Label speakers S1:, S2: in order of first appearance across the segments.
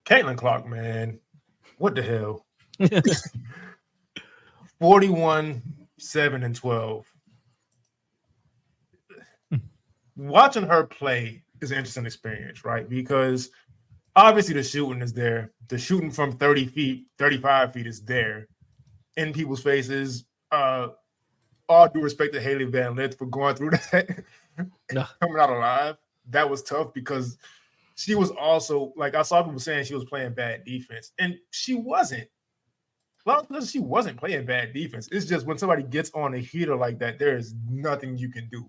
S1: Caitlin Clark, man, what the hell? 41, 7, and 12. Watching her play is an interesting experience, right? Because obviously the shooting is there. The shooting from 30 feet, 35 feet is there in people's faces. All due respect to Hailey Van Lith for going through that, coming out alive. That was tough because she was also, like, I saw people saying she was playing bad defense, and she wasn't. Well, she wasn't playing bad defense. It's just when somebody gets on a heater like that, there is nothing you can do.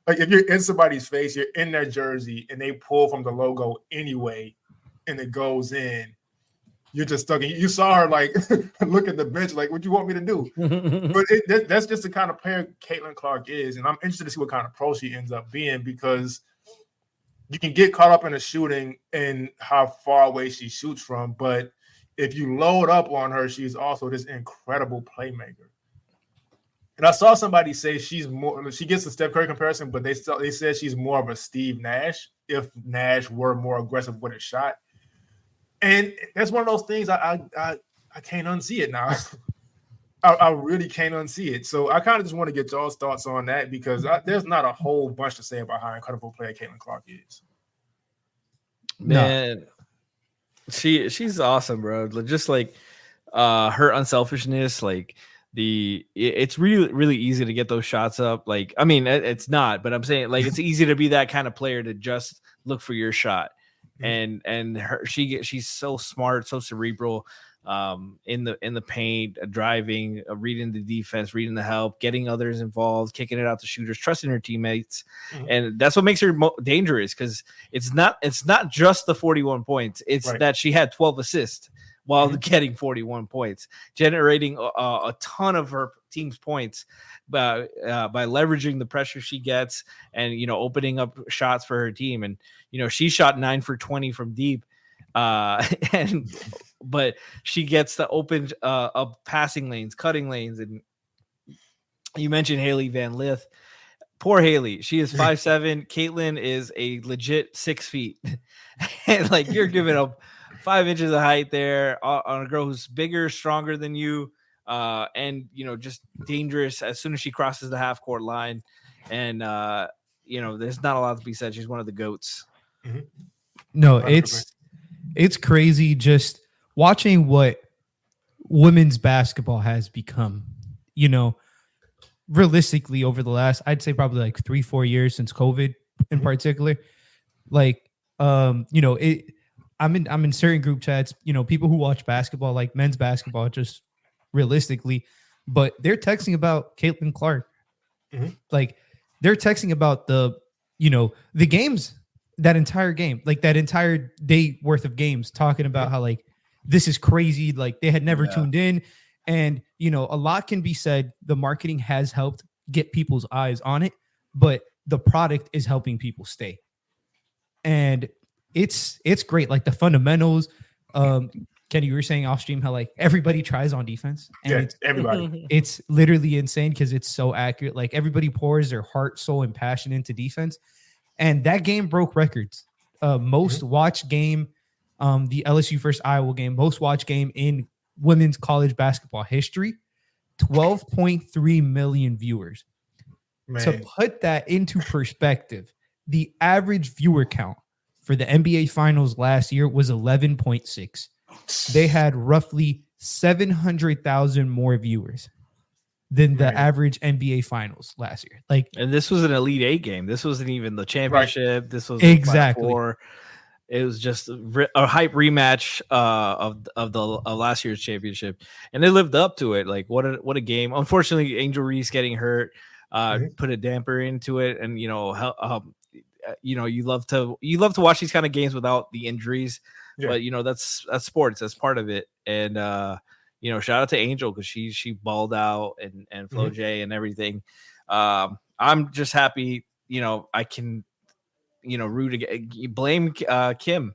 S1: Like, if you're in somebody's face, you're in their jersey, and they pull from the logo anyway, and it goes in, you're just stuck. You saw her, like, look at the bench, like, what you want me to do? But that's just the kind of player Caitlin Clark is, and I'm interested to see what kind of pro she ends up being, because you can get caught up in the shooting and how far away she shoots from, but if you load up on her, she's also this incredible playmaker. And I saw somebody say she gets the Steph Curry comparison, but they said she's more of a Steve Nash if Nash were more aggressive with a shot. And that's one of those things I can't unsee it now. I really can't unsee it. So I kind of just want to get y'all's thoughts on that, because there's not a whole bunch to say about how incredible player Caitlin Clark is.
S2: Man, she's awesome, bro. Just like her unselfishness, like it's really, really easy to get those shots up. Like, I mean, it's not, but I'm saying, like, it's easy to be that kind of player to just look for your shot. And she's so smart, so cerebral, in the paint, driving, reading the defense, reading the help, getting others involved, kicking it out to shooters, trusting her teammates. And that's what makes her dangerous, because it's not just the 41 points. It's that she had 12 assists while getting 41 points, generating a ton of her team's points by leveraging the pressure she gets and, opening up shots for her team. And, she shot 9 for 20 from deep. But she gets to open up passing lanes, cutting lanes. And you mentioned Hailey Van Lith. Poor Hailey. She is 5'7". Caitlin is a legit 6 feet. And, like, you're giving up 5 inches of height there on a girl who's bigger, stronger than you, and, just dangerous as soon as she crosses the half court line. And, there's not a lot to be said. She's one of the GOATs.
S3: No, it's crazy just watching what women's basketball has become, realistically over the last, I'd say probably like 3-4 years since COVID in particular. Like, I'm in certain group chats, people who watch basketball, like men's basketball, just realistically, but they're texting about Caitlin Clark. Like, they're texting about the games, that entire game, like that entire day worth of games, talking about how, like, this is crazy. Like, they had never tuned in. And, a lot can be said. The marketing has helped get people's eyes on it, but the product is helping people stay. And it's great. Like, the fundamentals, Kenny, you were saying off stream how, like, everybody tries on defense, and
S1: everybody.
S3: It's literally insane because it's so accurate. Like, everybody pours their heart, soul, and passion into defense. And that game broke records. Most watched game, the LSU versus Iowa game, most watched game in women's college basketball history, 12.3 million viewers. Man. To put that into perspective, the average viewer count for the NBA Finals last year was 11.6. They had roughly 700,000 more viewers than the average NBA Finals last year. Like,
S2: and this was an Elite Eight game. This wasn't even the championship. Right. This was
S3: exactly.
S2: It was just a hype rematch of last year's championship, and they lived up to it. Like, what a game! Unfortunately, Angel Reese getting hurt put a damper into it, and you love to watch these kind of games without the injuries. Yeah. But that's sports. That's part of it, and shout out to Angel because she balled out and Flo J and everything. I'm just happy, I can, root again. Blame Kim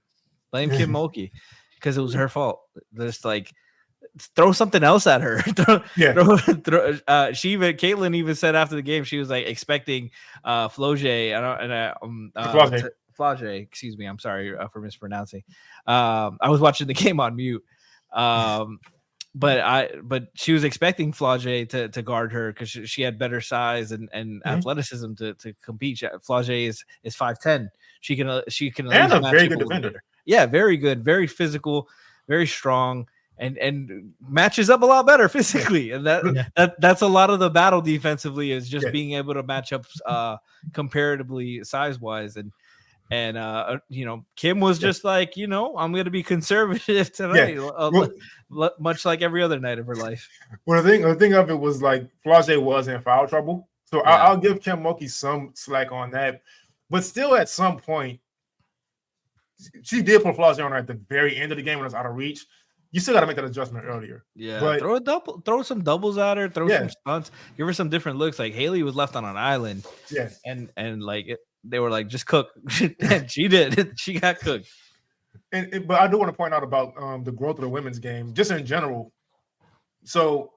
S2: Mulkey because it was her fault. Just like throw something else at her. Caitlin even said after the game she was like expecting Flo J excuse me, I'm sorry for mispronouncing. I was watching the game on mute. But she was expecting Flage to guard her because she had better size and athleticism to compete. Flage is 5'10". She can
S1: and a very good defender.
S2: Better. Yeah, very good, very physical, very strong, and matches up a lot better physically. And that's a lot of the battle defensively is just being able to match up comparatively size wise. And Kim was just like, I'm going to be conservative tonight, much like every other night of her life.
S1: Well, the thing of it was like Flage was in foul trouble. So I'll give Kim Mulkey some slack on that. But still at some point, she did put Flage on her at the very end of the game when it was out of reach. You still got to make that adjustment earlier.
S2: Yeah,
S1: but
S2: throw some doubles at her, some stunts, give her some different looks. Like Haley was left on an island.
S1: Yes.
S2: And like they were like, just cook. And she did. She got cooked.
S1: But I do want to point out about the growth of the women's game, just in general. So,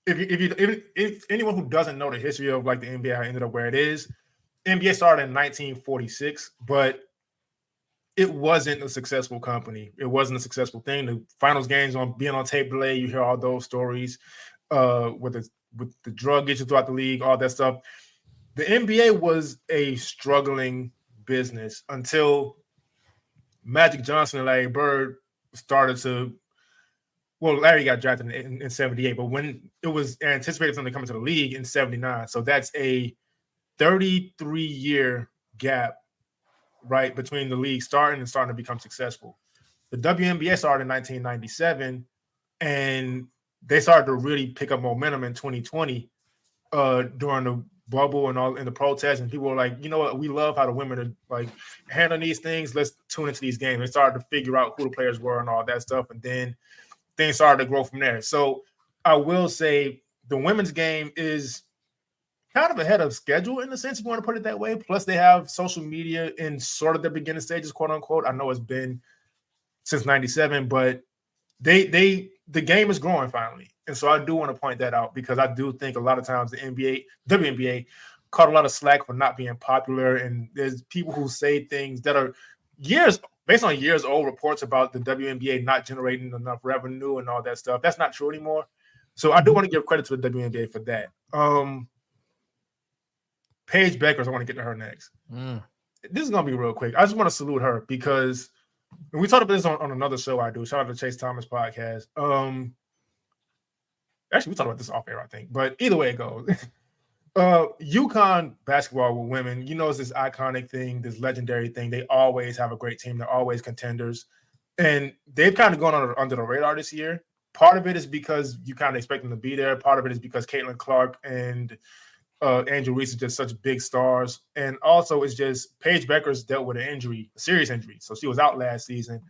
S1: if anyone who doesn't know the history of like the NBA, how it ended up where it is, NBA started in 1946, but it wasn't a successful company. It wasn't a successful thing. The finals games being on tape delay, you hear all those stories with the drug issues throughout the league, all that stuff. The NBA was a struggling business until Magic Johnson and Larry Bird started to – well, Larry got drafted in 78, but when it was anticipated for him to come into the league in 79. So that's a 33-year gap, right, between the league starting and starting to become successful. The WNBA started in 1997, and they started to really pick up momentum in 2020 during the bubble and all in the protests, and people were like, you know what, we love how the women are like handling these things. Let's tune into these games. They started to figure out who the players were and all that stuff, and then things started to grow from there. So I will say the women's game is kind of ahead of schedule in a sense, if you want to put it that way. Plus, they have social media in sort of the beginning stages, quote unquote. I know it's been since '97, but the game is growing finally. And so I do want to point that out because I do think a lot of times the WNBA caught a lot of slack for not being popular. And there's people who say things that are based on years old reports about the WNBA not generating enough revenue and all that stuff. That's not true anymore. So I do want to give credit to the WNBA for that. Paige Bueckers, I want to get to her next. This is going to be real quick. I just want to salute her because we talked about this on another show I do. Shout out to Chase Thomas podcast. Actually, we talked about this off air, I think. But either way it goes. UConn basketball with women, it's this iconic thing, this legendary thing. They always have a great team. They're always contenders. And they've kind of gone under the radar this year. Part of it is because you kind of expect them to be there. Part of it is because Caitlin Clark and Angel Reese are just such big stars. And also it's just Paige Bueckers dealt with an injury, a serious injury. So she was out last season.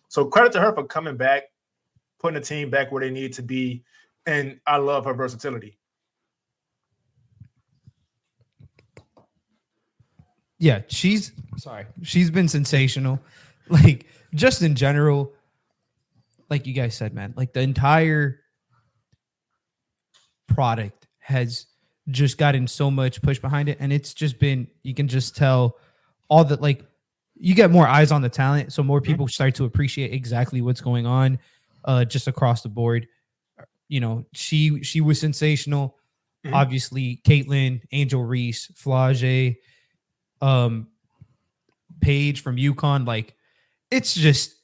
S1: So credit to her for coming back, putting the team back where they need to be. And I love her versatility.
S3: Yeah, she's been sensational. Like, just in general, like you guys said, man, like the entire product has just gotten so much push behind it. And it's just been, you can just tell all that, like, you get more eyes on the talent. So more people start to appreciate exactly what's going on just across the board. She was sensational. Obviously, Caitlin, Angel Reese, Flage, Paige from UConn. Like, it's just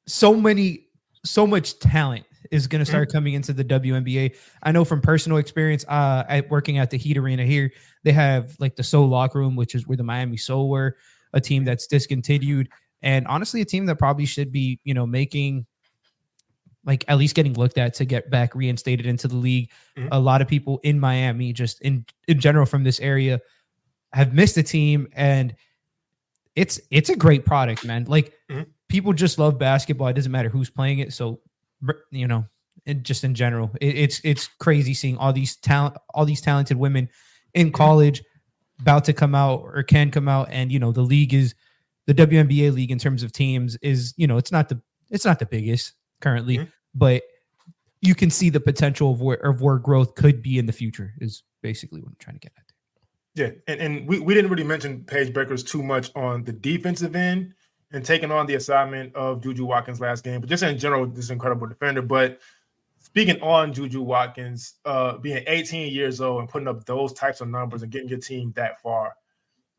S3: so much talent is going to start coming into the WNBA. I know from personal experience, working at the Heat Arena here, they have like the Soul locker room, which is where the Miami Soul were, a team that's discontinued. And honestly, a team that probably should be, making, like, at least getting looked at to get back reinstated into the league. A lot of people in Miami, just in general from this area, have missed the team, and it's a great product, man. Like, people just love basketball. It doesn't matter who's playing it. So, and just in general, it's crazy seeing all these talented women in college about to come out or can come out, and the league is the WNBA league in terms of teams is it's not the biggest currently, but you can see the potential of where growth could be in the future is basically what I'm trying to get at.
S1: Yeah, and we didn't really mention Paige Bueckers too much on the defensive end and taking on the assignment of Juju Watkins last game, but just in general, this incredible defender. But speaking on Juju Watkins, being 18 years old and putting up those types of numbers and getting your team that far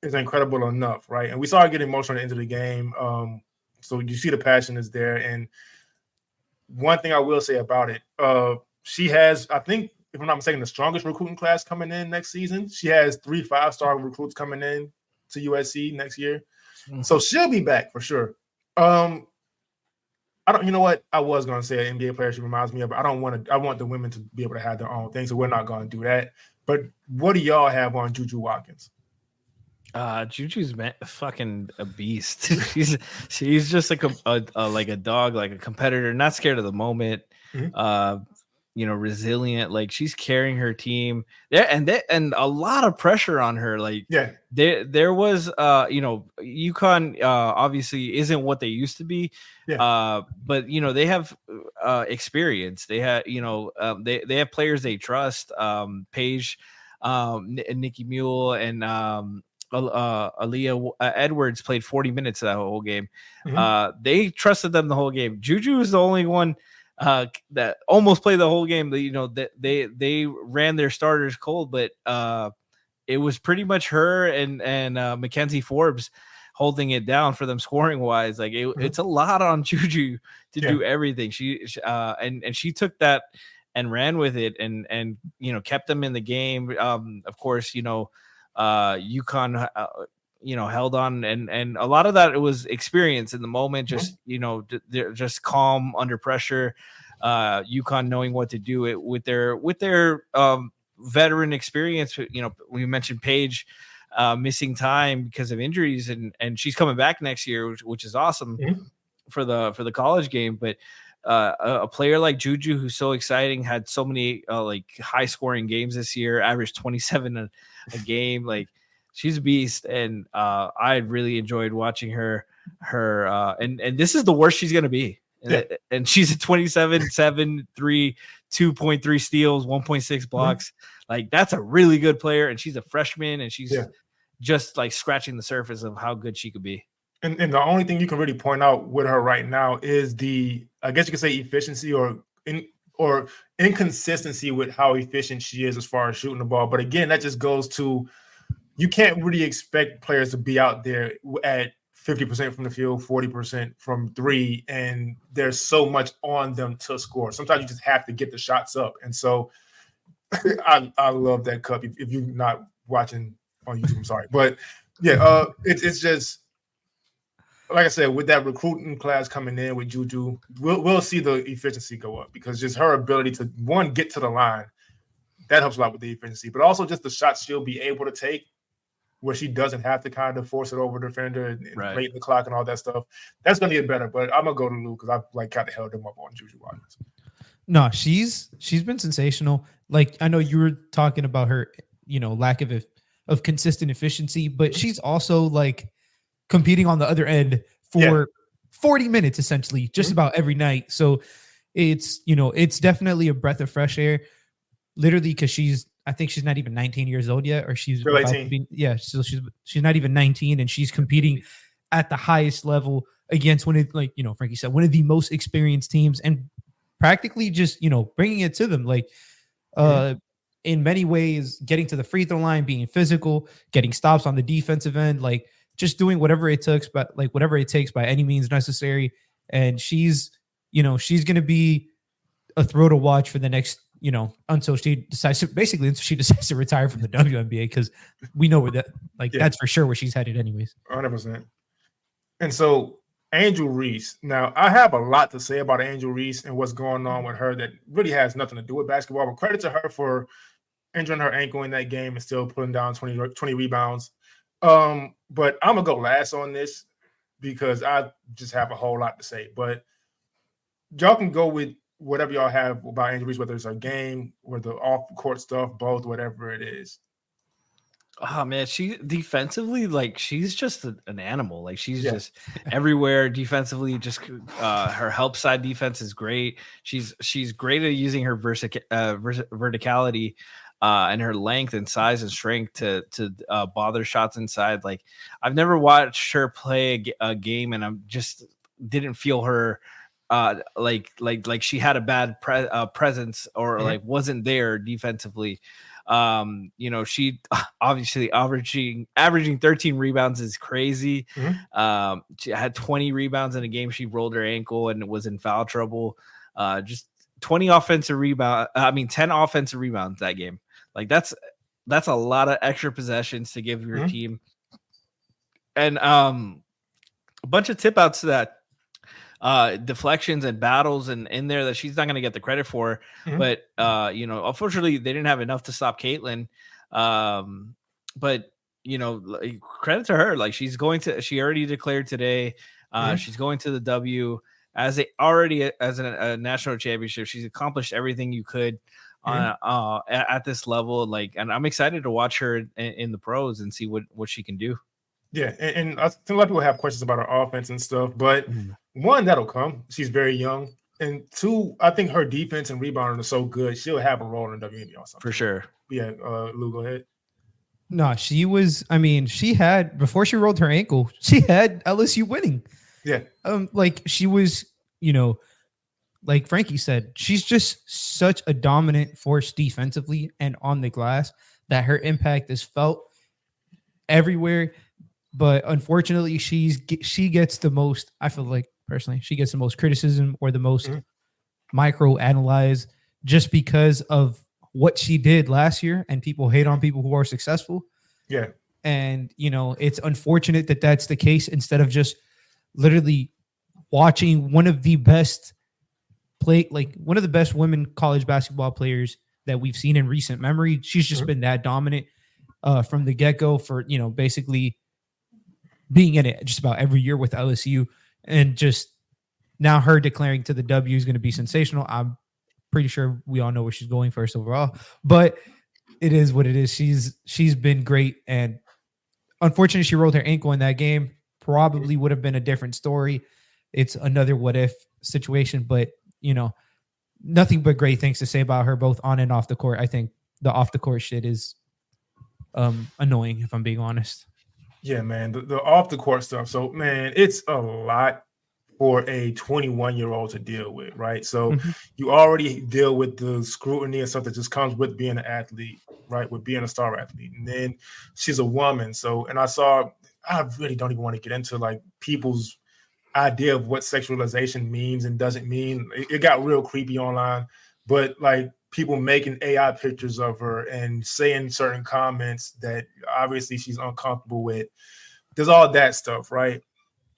S1: is incredible enough, right? And we saw her get emotional at the end of the game. So you see the passion is there. And one thing I will say about it, she has, I think, if I'm not mistaken, the strongest recruiting class coming in next season. She has 3 5-star recruits coming in to USC next year. Mm-hmm. So she'll be back for sure. You know what? I was going to say an NBA player she reminds me of, but I want the women to be able to have their own thing. So we're not going to do that. But what do y'all have on Juju Watkins?
S2: Juju's fucking a beast. she's just like a dog, like a competitor, not scared of the moment. Mm-hmm. Resilient. Like she's carrying her team there, and a lot of pressure on her. Like there was UConn obviously isn't what they used to be. But they have experience. They have they have players they trust. Paige, Nikki Mule, and Aaliyah Edwards played 40 minutes of that whole game. Mm-hmm. They trusted them the whole game. Juju is the only one that almost played the whole game. They ran their starters cold, but it was pretty much her and Mackenzie Forbes holding it down for them scoring wise. Like it's a lot on Juju to do everything. She took that and ran with it and kept them in the game. Of course, UConn held on, and a lot of that, it was experience in the moment, just they're just calm under pressure. UConn knowing what to do it with their veteran experience. We mentioned Paige missing time because of injuries, and she's coming back next year, which is awesome for the college game. But a player like Juju, who's so exciting, had so many high scoring games this year, averaged 27 a game. Like she's a beast, and I really enjoyed watching her. And this is the worst she's gonna be. And she's at 27, 7, 3, 2.3 steals, 1.6 blocks. Like that's a really good player, and she's a freshman, and she's just like scratching the surface of how good she could be.
S1: And the only thing you can really point out with her right now is I guess you could say efficiency or inconsistency with how efficient she is as far as shooting the ball. But again, that just goes to, you can't really expect players to be out there at 50% from the field, 40% from 3, and there's so much on them to score. Sometimes you just have to get the shots up. And so I love that cup. If you're not watching on YouTube, I'm sorry. But it's just, like I said, with that recruiting class coming in with Juju, we'll see the efficiency go up, because just her ability to, one, get to the line, that helps a lot with the efficiency, but also just the shots she'll be able to take where she doesn't have to kind of force it over the defender and late in the clock and all that stuff. That's going to get better, but I'm going to go to Lou because I've kind of held him up on Juju Watkins.
S3: No, she's been sensational. Like, I know you were talking about her, lack of consistent efficiency, but she's also like competing on the other end for 40 minutes, essentially, just about every night. So it's definitely a breath of fresh air, literally, because I think she's not even 19 years old yet, or she's about to be, so she's not even 19, and she's competing at the highest level against Frankie said, one of the most experienced teams, and practically just, bringing it to them. Like, in many ways, getting to the free throw line, being physical, getting stops on the defensive end, like just doing whatever it takes, by any means necessary. And she's going to be a throw to watch for the next, until she decides to retire from the WNBA, because we know where that's for sure where she's headed anyways.
S1: 100%. And so Angel Reese. Now, I have a lot to say about Angel Reese and what's going on with her that really has nothing to do with basketball, but credit to her for injuring her ankle in that game and still putting down 20 rebounds. But I'm going to go last on this because I just have a whole lot to say. But y'all can go with whatever y'all have about Angel Reese, whether it's a game or the off-court stuff, both, whatever it is.
S2: Oh man, she defensively, like she's just an animal. Like she's just everywhere defensively. Just her help side defense is great. She's great at using her verticality. and her length and size and strength to bother shots inside. Like I've never watched her play a game and I'm just didn't feel her like she had a bad presence or like wasn't there defensively. She obviously averaging 13 rebounds is crazy. She had 20 rebounds in a game. She rolled her ankle and was in foul trouble. Just 10 offensive rebounds that game. Like that's a lot of extra possessions to give your team. And a bunch of tip outs to that. Deflections and battles and in there that she's not going to get the credit for, but unfortunately they didn't have enough to stop Caitlin. But credit to her. Like she already declared today. She's going to the W as a national championship. She's accomplished everything you could at this level. Like, and I'm excited to watch her in the pros and see what she can do.
S1: Yeah, and I think a lot of people have questions about her offense and stuff, but one, that'll come. She's very young. And two, I think her defense and rebounding are so good, she'll have a role in the WNBA or something.
S2: For sure.
S1: Yeah, Lou, go ahead.
S3: No, she had, before she rolled her ankle, she had LSU winning.
S1: Yeah.
S3: Like she was, like Frankie said, she's just such a dominant force defensively and on the glass that her impact is felt everywhere. But unfortunately, she gets the most, I feel like personally, she gets the most criticism or the most micro analyzed just because of what she did last year. And people hate on people who are successful.
S1: Yeah.
S3: And, it's unfortunate that that's the case instead of just literally watching one of the best women college basketball players that we've seen in recent memory. She's just been that dominant from the get-go for, basically being in it just about every year with LSU, and just now her declaring to the W is going to be sensational. I'm pretty sure we all know where she's going first overall, but it is what it is. She's been great, and unfortunately she rolled her ankle in that game. Probably would have been a different story. It's another what if situation, but nothing but great things to say about her both on and off the court. I think the off the court shit is annoying, if I'm being honest.
S1: Yeah, man, the off the court stuff. So, man, it's a lot for a 21-year-old to deal with, right? So you already deal with the scrutiny and stuff that just comes with being an athlete, right? With being a star athlete. And then she's a woman. So, and I really don't even want to get into like people's idea of what sexualization means and doesn't mean. It got real creepy online, but like people making AI pictures of her and saying certain comments that obviously she's uncomfortable with. There's all that stuff, right?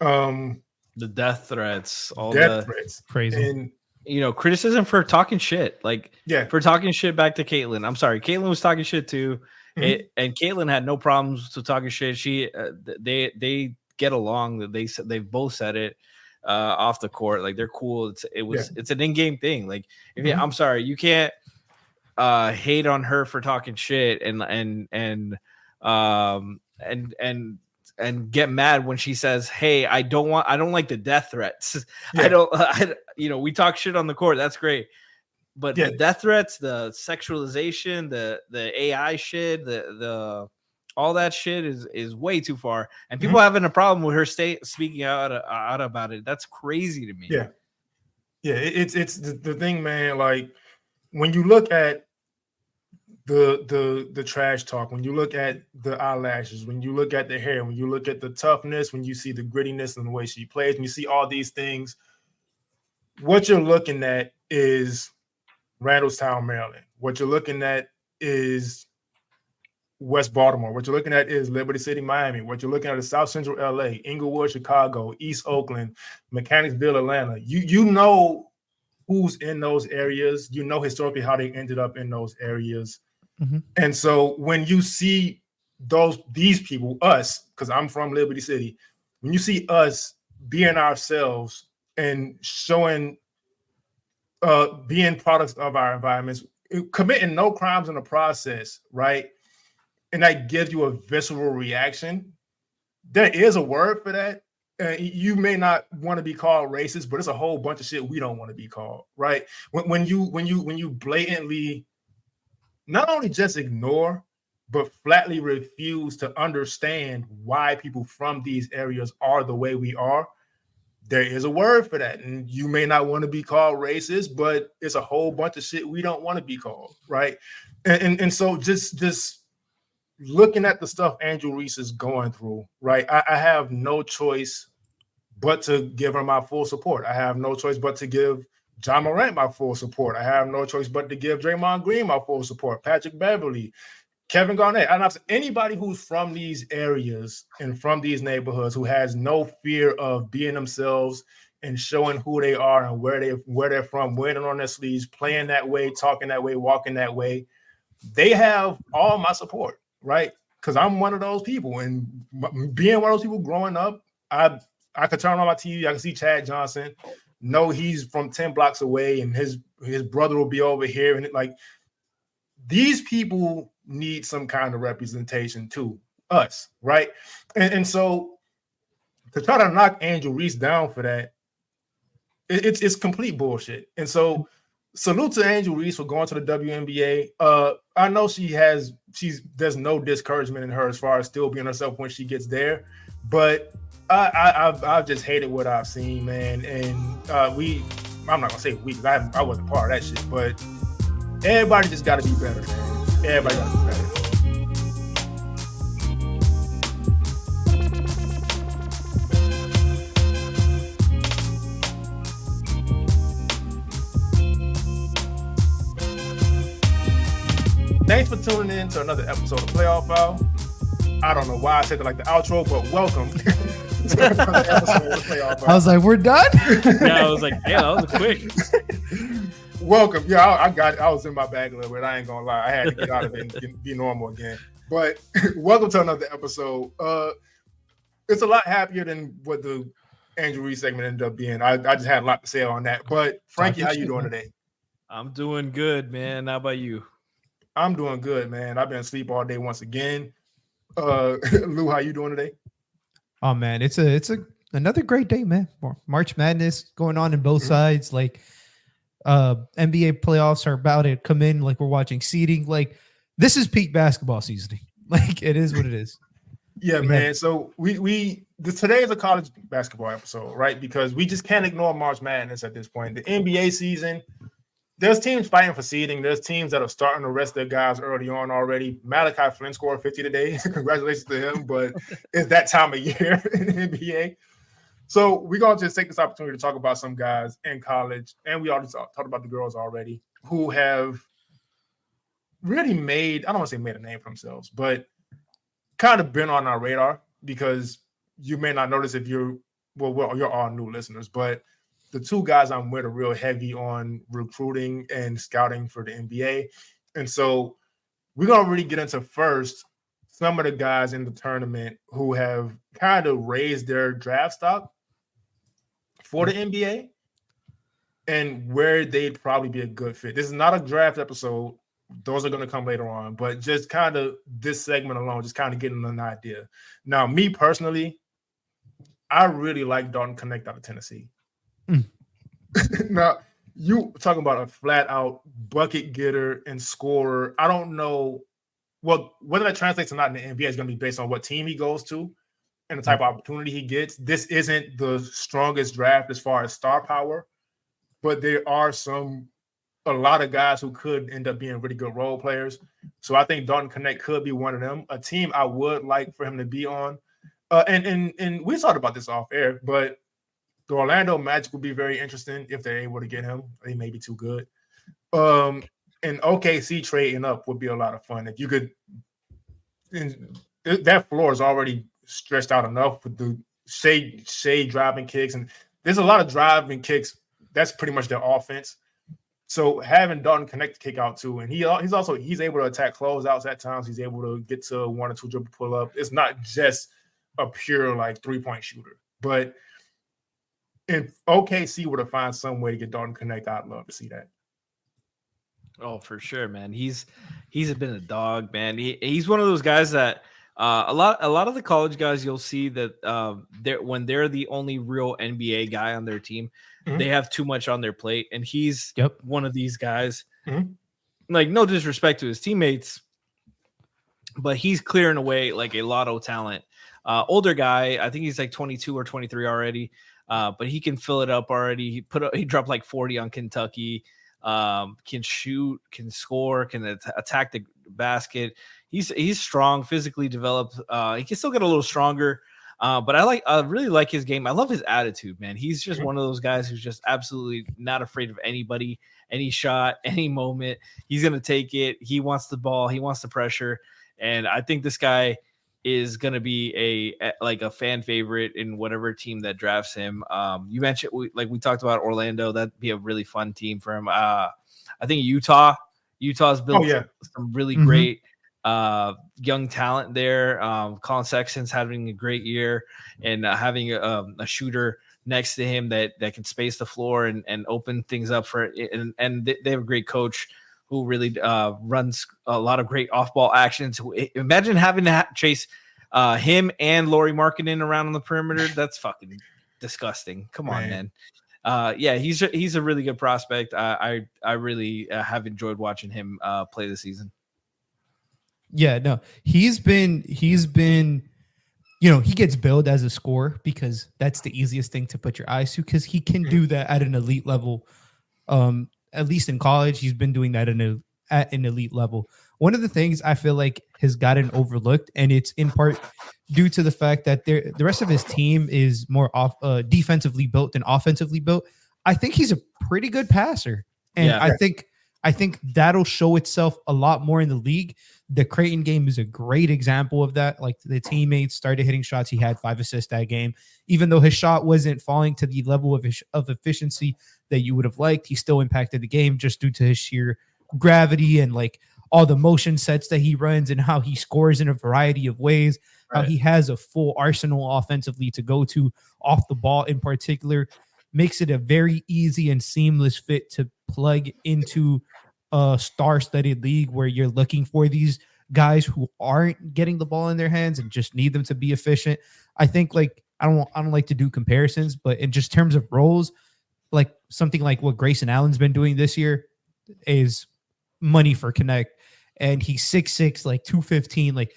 S2: The death threats,
S1: threats,
S3: crazy,
S2: and criticism for talking shit, for talking shit back to Caitlin. I'm sorry, Caitlin was talking shit too, and Caitlin had no problems to talking shit. They get along. They've both said it off the court, like they're cool. It's an in-game thing. Like I'm sorry, you can't hate on her for talking shit and get mad when she says, "Hey, I don't like the death threats." We talk shit on the court. That's great. But the death threats, the sexualization, the AI shit, the all that shit is way too far. And people having a problem with her speaking out about it. That's crazy to me.
S1: Yeah. Yeah. It's the thing, man. Like when you look at the trash talk, when you look at the eyelashes, when you look at the hair, when you look at the toughness, when you see the grittiness and the way she plays, when you see all these things, what you're looking at is Randallstown, Maryland. What you're looking at is West Baltimore. What you're looking at is Liberty City, Miami. What you're looking at is South Central LA, Inglewood, Chicago, East Oakland, Mechanicsville, Atlanta. You know who's in those areas. You know historically how they ended up in those areas. And so when you see these people, us, because I'm from Liberty City, when you see us being ourselves and showing being products of our environments, committing no crimes in the process, right? And that gives you a visceral reaction. There is a word for that. You may not want to be called racist, but it's a whole bunch of shit we don't want to be called, right? When you blatantly not only just ignore, but flatly refuse to understand why people from these areas are the way we are, there is a word for that. And you may not want to be called racist, but it's a whole bunch of shit we don't want to be called, right? And so just looking at the stuff Angel Reese is going through, right? I have no choice but to give her my full support. I have no choice but to give John Morant my full support. I have no choice but to give Draymond Green my full support, Patrick Beverly, Kevin Garnett. And anybody who's from these areas and from these neighborhoods who has no fear of being themselves and showing who they are and where they're from, wearing it on their sleeves, playing that way, talking that way, walking that way, they have all my support, right? Because I'm one of those people. And being one of those people growing up, I could turn on my TV, I can see Chad Johnson, know he's from 10 blocks away, and his brother will be over here. And these people need some kind of representation too, us, right? And so to try to knock Angel Reese down for that, it's complete bullshit. And so salute to Angel Reese for going to the WNBA. I know there's no discouragement in her as far as still being herself when she gets there, but I've just hated what I've seen, man. And I'm not gonna say we, I wasn't part of that shit, but everybody just got to be better, man. Everybody got to be better. Thanks for tuning in to another episode of Playoff Foul. I don't know why I said it like the outro, but welcome to another episode of Playoff Foul.
S3: I was like, we're done?
S2: Yeah, I was like, yeah, that was quick.
S1: Welcome. Yeah, I got it. I was in my bag a little bit. I ain't gonna lie. I had to get out of it and be normal again. But welcome to another episode. It's a lot happier than what the Angel Reese segment ended up being. I just had a lot to say on that. But Frankie, how you doing today?
S2: I'm doing good, man. How about you?
S1: I'm doing good, man. I've been asleep all day once again. Lou, how you doing today?
S3: Oh man, it's another great day, man. March Madness going on both sides. Like NBA playoffs are about to come in. Like we're watching seeding. Like this is peak basketball seasoning. Like it is what it is.
S1: Yeah, man. So today is a college basketball episode, right? Because we just can't ignore March Madness at this point. The NBA season, there's teams fighting for seeding. There's teams that are starting to rest their guys early on already. Malachi Flynn scored 50 today. Congratulations to him, but it's that time of year in the NBA. So we're going to just take this opportunity to talk about some guys in college, and we already talked about the girls already, who have really I don't want to say made a name for themselves, but kind of been on our radar because you may not notice if you're all new listeners, but the two guys I'm with are real heavy on recruiting and scouting for the NBA. And so we're going to really get into first some of the guys in the tournament who have kind of raised their draft stock for the NBA and where they'd probably be a good fit. This is not a draft episode. Those are going to come later on, but just kind of this segment alone, just kind of getting an idea. Now, me personally, I really like Dalton Knecht out of Tennessee. Now, you talking about a flat-out bucket getter and scorer. I don't know whether that translates or not in the NBA is going to be based on what team he goes to and the type of opportunity he gets. This isn't the strongest draft as far as star power, but there are a lot of guys who could end up being really good role players. So I think Dalton Knecht could be one of them. A team I would like for him to be on. And we talked about this off air, but the Orlando Magic would be very interesting if they're able to get him. They may be too good. And OKC trading up would be a lot of fun. If you could, that floor is already stretched out enough with the shade driving kicks. And there's a lot of driving kicks. That's pretty much their offense. So having Dalton Knecht to kick out too, and he's able to attack closeouts at times. He's able to get to one or two dribble pull up. It's not just a pure like 3-point shooter, but if OKC were to find some way to get Dalton Knecht, I'd love to see that.
S2: Oh, for sure, man. He's been a dog, man. He's one of those guys that a lot of the college guys you'll see that when they're the only real NBA guy on their team, they have too much on their plate, and he's one of these guys. like no disrespect to his teammates, but he's clearing away like a lotto talent. Older guy, I think he's like 22 or 23 already, but he can fill it up already. He dropped like 40 on Kentucky. Can shoot, can score, can attack the basket. He's strong, physically developed. He can still get a little stronger. But I really like his game. I love his attitude, man. He's just one of those guys who's just absolutely not afraid of anybody, any shot, any moment. He's gonna take it. He wants the ball. He wants the pressure. And I think this guy is going to be a fan favorite in whatever team that drafts him. You mentioned, we talked about Orlando. That'd be a really fun team for him. I think Utah's built some really great young talent there. Colin Sexton's having a great year, and having a shooter next to him that can space the floor and open things up for it. And they have a great coach who really runs a lot of great off-ball actions. Imagine having to chase him and Lauri Markkanen around on the perimeter. That's fucking disgusting. Come on, man. He's a really good prospect. I really have enjoyed watching him play this season.
S3: Yeah, no, he's been, you know, he gets billed as a scorer because that's the easiest thing to put your eyes to, because he can do that at an elite level. At least in college, he's been doing that at an elite level. One of the things I feel like has gotten overlooked, and it's in part due to the fact that the rest of his team is more defensively built than offensively built. I think he's a pretty good passer, and I think that'll show itself a lot more in the league. The Creighton game is a great example of that. Like, the teammates started hitting shots. He had 5 assists that game. Even though his shot wasn't falling to the level of efficiency that you would have liked, he still impacted the game just due to his sheer gravity and like all the motion sets that he runs and how he scores in a variety of ways, how he has a full arsenal offensively to go to off the ball in particular, makes it a very easy and seamless fit to plug into a star-studded league where you're looking for these guys who aren't getting the ball in their hands and just need them to be efficient. I think, like, I don't like to do comparisons, but in just terms of roles, like something like what Grayson Allen's been doing this year is money for Knecht. And he's 6'6", like 215. Like,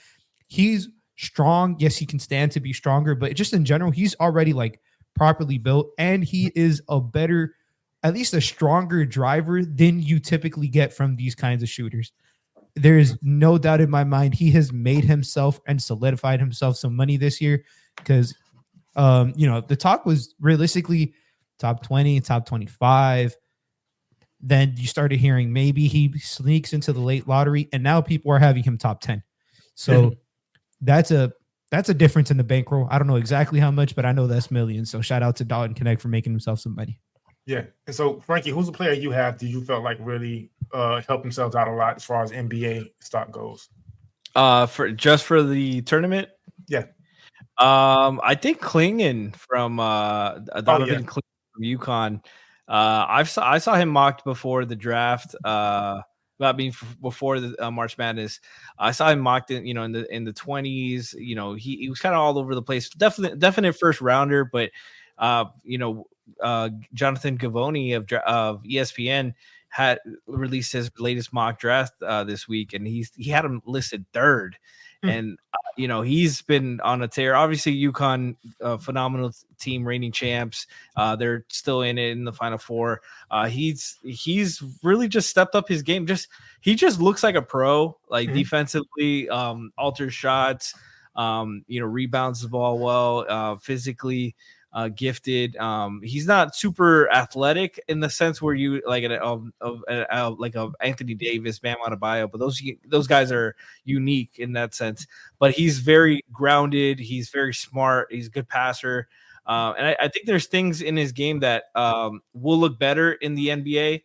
S3: he's strong. Yes, he can stand to be stronger, but just in general, he's already like properly built, and he is a better, at least a stronger driver than you typically get from these kinds of shooters. There is no doubt in my mind he has made himself and solidified himself some money this year, because the talk was realistically top 20, top 25. Then you started hearing maybe he sneaks into the late lottery, and now people are having him top 10. So that's a difference in the bankroll. I don't know exactly how much, but I know that's millions. So shout out to Dalton Knecht for making himself some money. Yeah.
S1: And so, Frankie, who's the player you have that you felt like really helped themselves out a lot as far as NBA stock goes?
S2: For the tournament?
S1: Yeah.
S2: I think Klingan from Donovan Clingan from UConn. I saw him mocked before the draft. Before the March Madness, I saw him mocked in the 20s. He was kind of all over the place. Definite first rounder, but Jonathan Givony of ESPN had released his latest mock draft this week, and he had him listed third. And he's been on a tear. Obviously, UConn, phenomenal team, reigning champs. They're still in it in the Final Four. He's really just stepped up his game. He just looks like a pro. Like defensively, alters shots. Rebounds the ball well. Physically gifted. He's not super athletic in the sense where you like a Anthony Davis, Bam Adebayo, but those guys are unique in that sense. But he's very grounded. He's very smart. He's a good passer. And I think there's things in his game that will look better in the NBA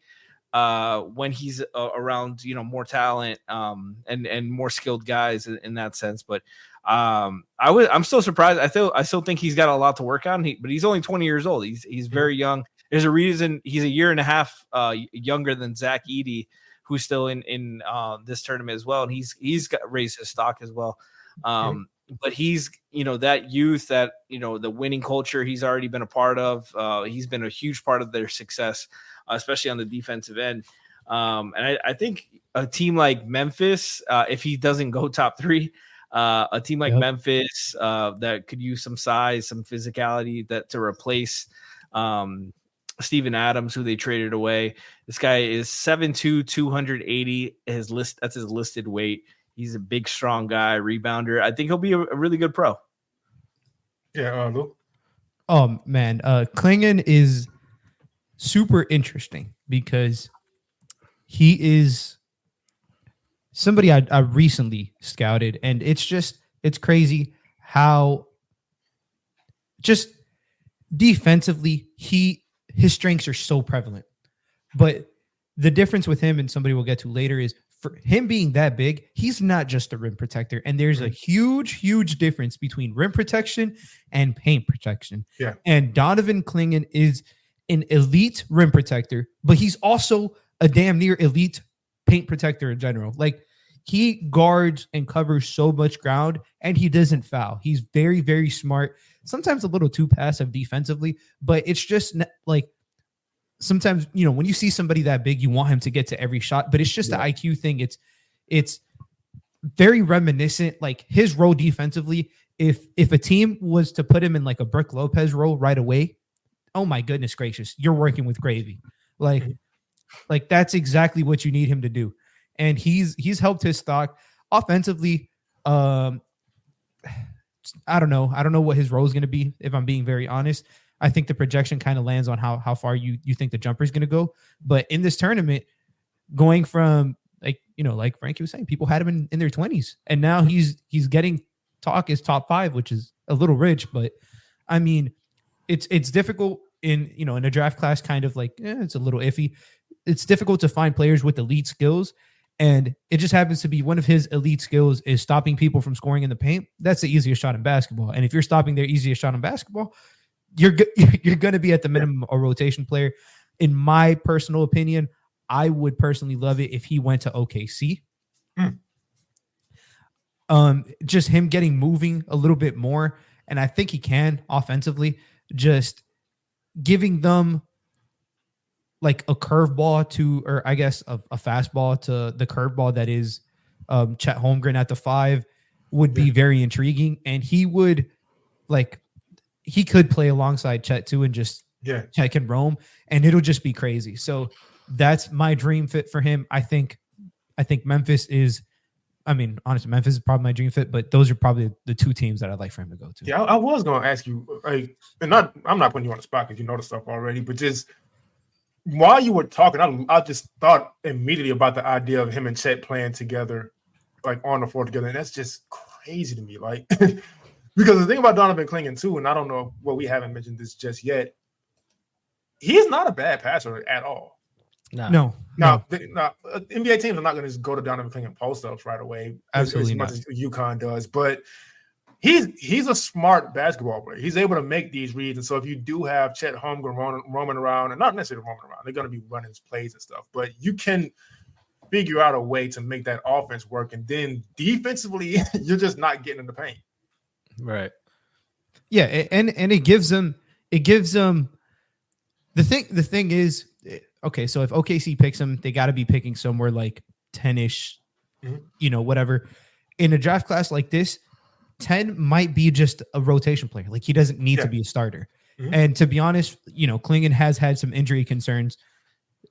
S2: when he's around more talent and more skilled guys in that sense. But I'm still surprised. I still think he's got a lot to work on. But he's only 20 years old. He's very young. There's a reason he's a year and a half younger than Zach Edey, who's still in this tournament as well. And he's got raised his stock as well. But he's that youth, that the winning culture he's already been a part of. He's been a huge part of their success, especially on the defensive end. And I think a team like Memphis, if he doesn't go top 3, a team like Memphis that could use some size, some physicality to replace Steven Adams, who they traded away. This guy is 7'2", 280. That's his listed weight. He's a big, strong guy, rebounder. I think he'll be a really good pro.
S1: Yeah, Lou.
S3: Oh man, Klingan is super interesting because he is somebody I recently scouted, and it's crazy how just defensively his strengths are so prevalent. But the difference with him, and somebody we'll get to later, is for him being that big, he's not just a rim protector. And there's a huge, huge difference between rim protection and paint protection.
S1: Yeah.
S3: And Donovan Clingan is an elite rim protector, but he's also a damn near elite paint protector in general. Like, he guards and covers so much ground, and he doesn't foul. He's very, very smart. Sometimes a little too passive defensively, but it's just like, sometimes, when you see somebody that big, you want him to get to every shot, but it's just the IQ thing. It's very reminiscent, like his role defensively. If a team was to put him in like a Brook Lopez role right away, oh my goodness gracious, you're working with gravy. Like that's exactly what you need him to do. And he's helped his stock offensively. I don't know what his role is going to be, if I'm being very honest. I think the projection kind of lands on how far you think the jumper is going to go. But in this tournament, going from like Frankie was saying, people had him in their 20s, and now he's getting talk as top 5, which is a little rich. But I mean, it's difficult in a draft class, kind of like it's a little iffy. It's difficult to find players with elite skills, and it just happens to be one of his elite skills is stopping people from scoring in the paint. That's the easiest shot in basketball, and if you're stopping their easiest shot in basketball, you're going to be at the minimum a rotation player. In my personal opinion, I would personally love it if he went to OKC. Just him getting moving a little bit more, and I think he can offensively, just giving them like a curveball or I guess a fastball to the curveball that is Chet Holmgren at the 5 would be very intriguing, and he could play alongside Chet too, and just Chet can roam, and it'll just be crazy. So that's my dream fit for him. I think Memphis is, honestly, Memphis is probably my dream fit, but those are probably the 2 teams that I'd like for him to go to.
S1: Yeah, I was going to ask you, I'm not putting you on the spot because you know the stuff already, but just while you were talking, I just thought immediately about the idea of him and Chet playing together, like on the floor together, and that's just crazy to me. Like, because the thing about Donovan Clingan too, and I don't know what we haven't mentioned this just yet, he's not a bad passer at all.
S3: No.
S1: NBA teams are not going to just go to Donovan Clingan post-ups right away,
S3: absolutely
S1: as much as UConn does. But he's a smart basketball player. He's able to make these reads, and so if you do have Chet Holmgren roaming around, and not necessarily roaming around, they're going to be running plays and stuff, but you can figure out a way to make that offense work, and then defensively, you're just not getting in the paint.
S2: Right.
S3: Yeah, and it gives them the thing is, okay, so if OKC picks him, they got to be picking somewhere like 10-ish, whatever. In a draft class like this, 10 might be just a rotation player. Like, he doesn't need to be a starter. And to be honest, Clingan has had some injury concerns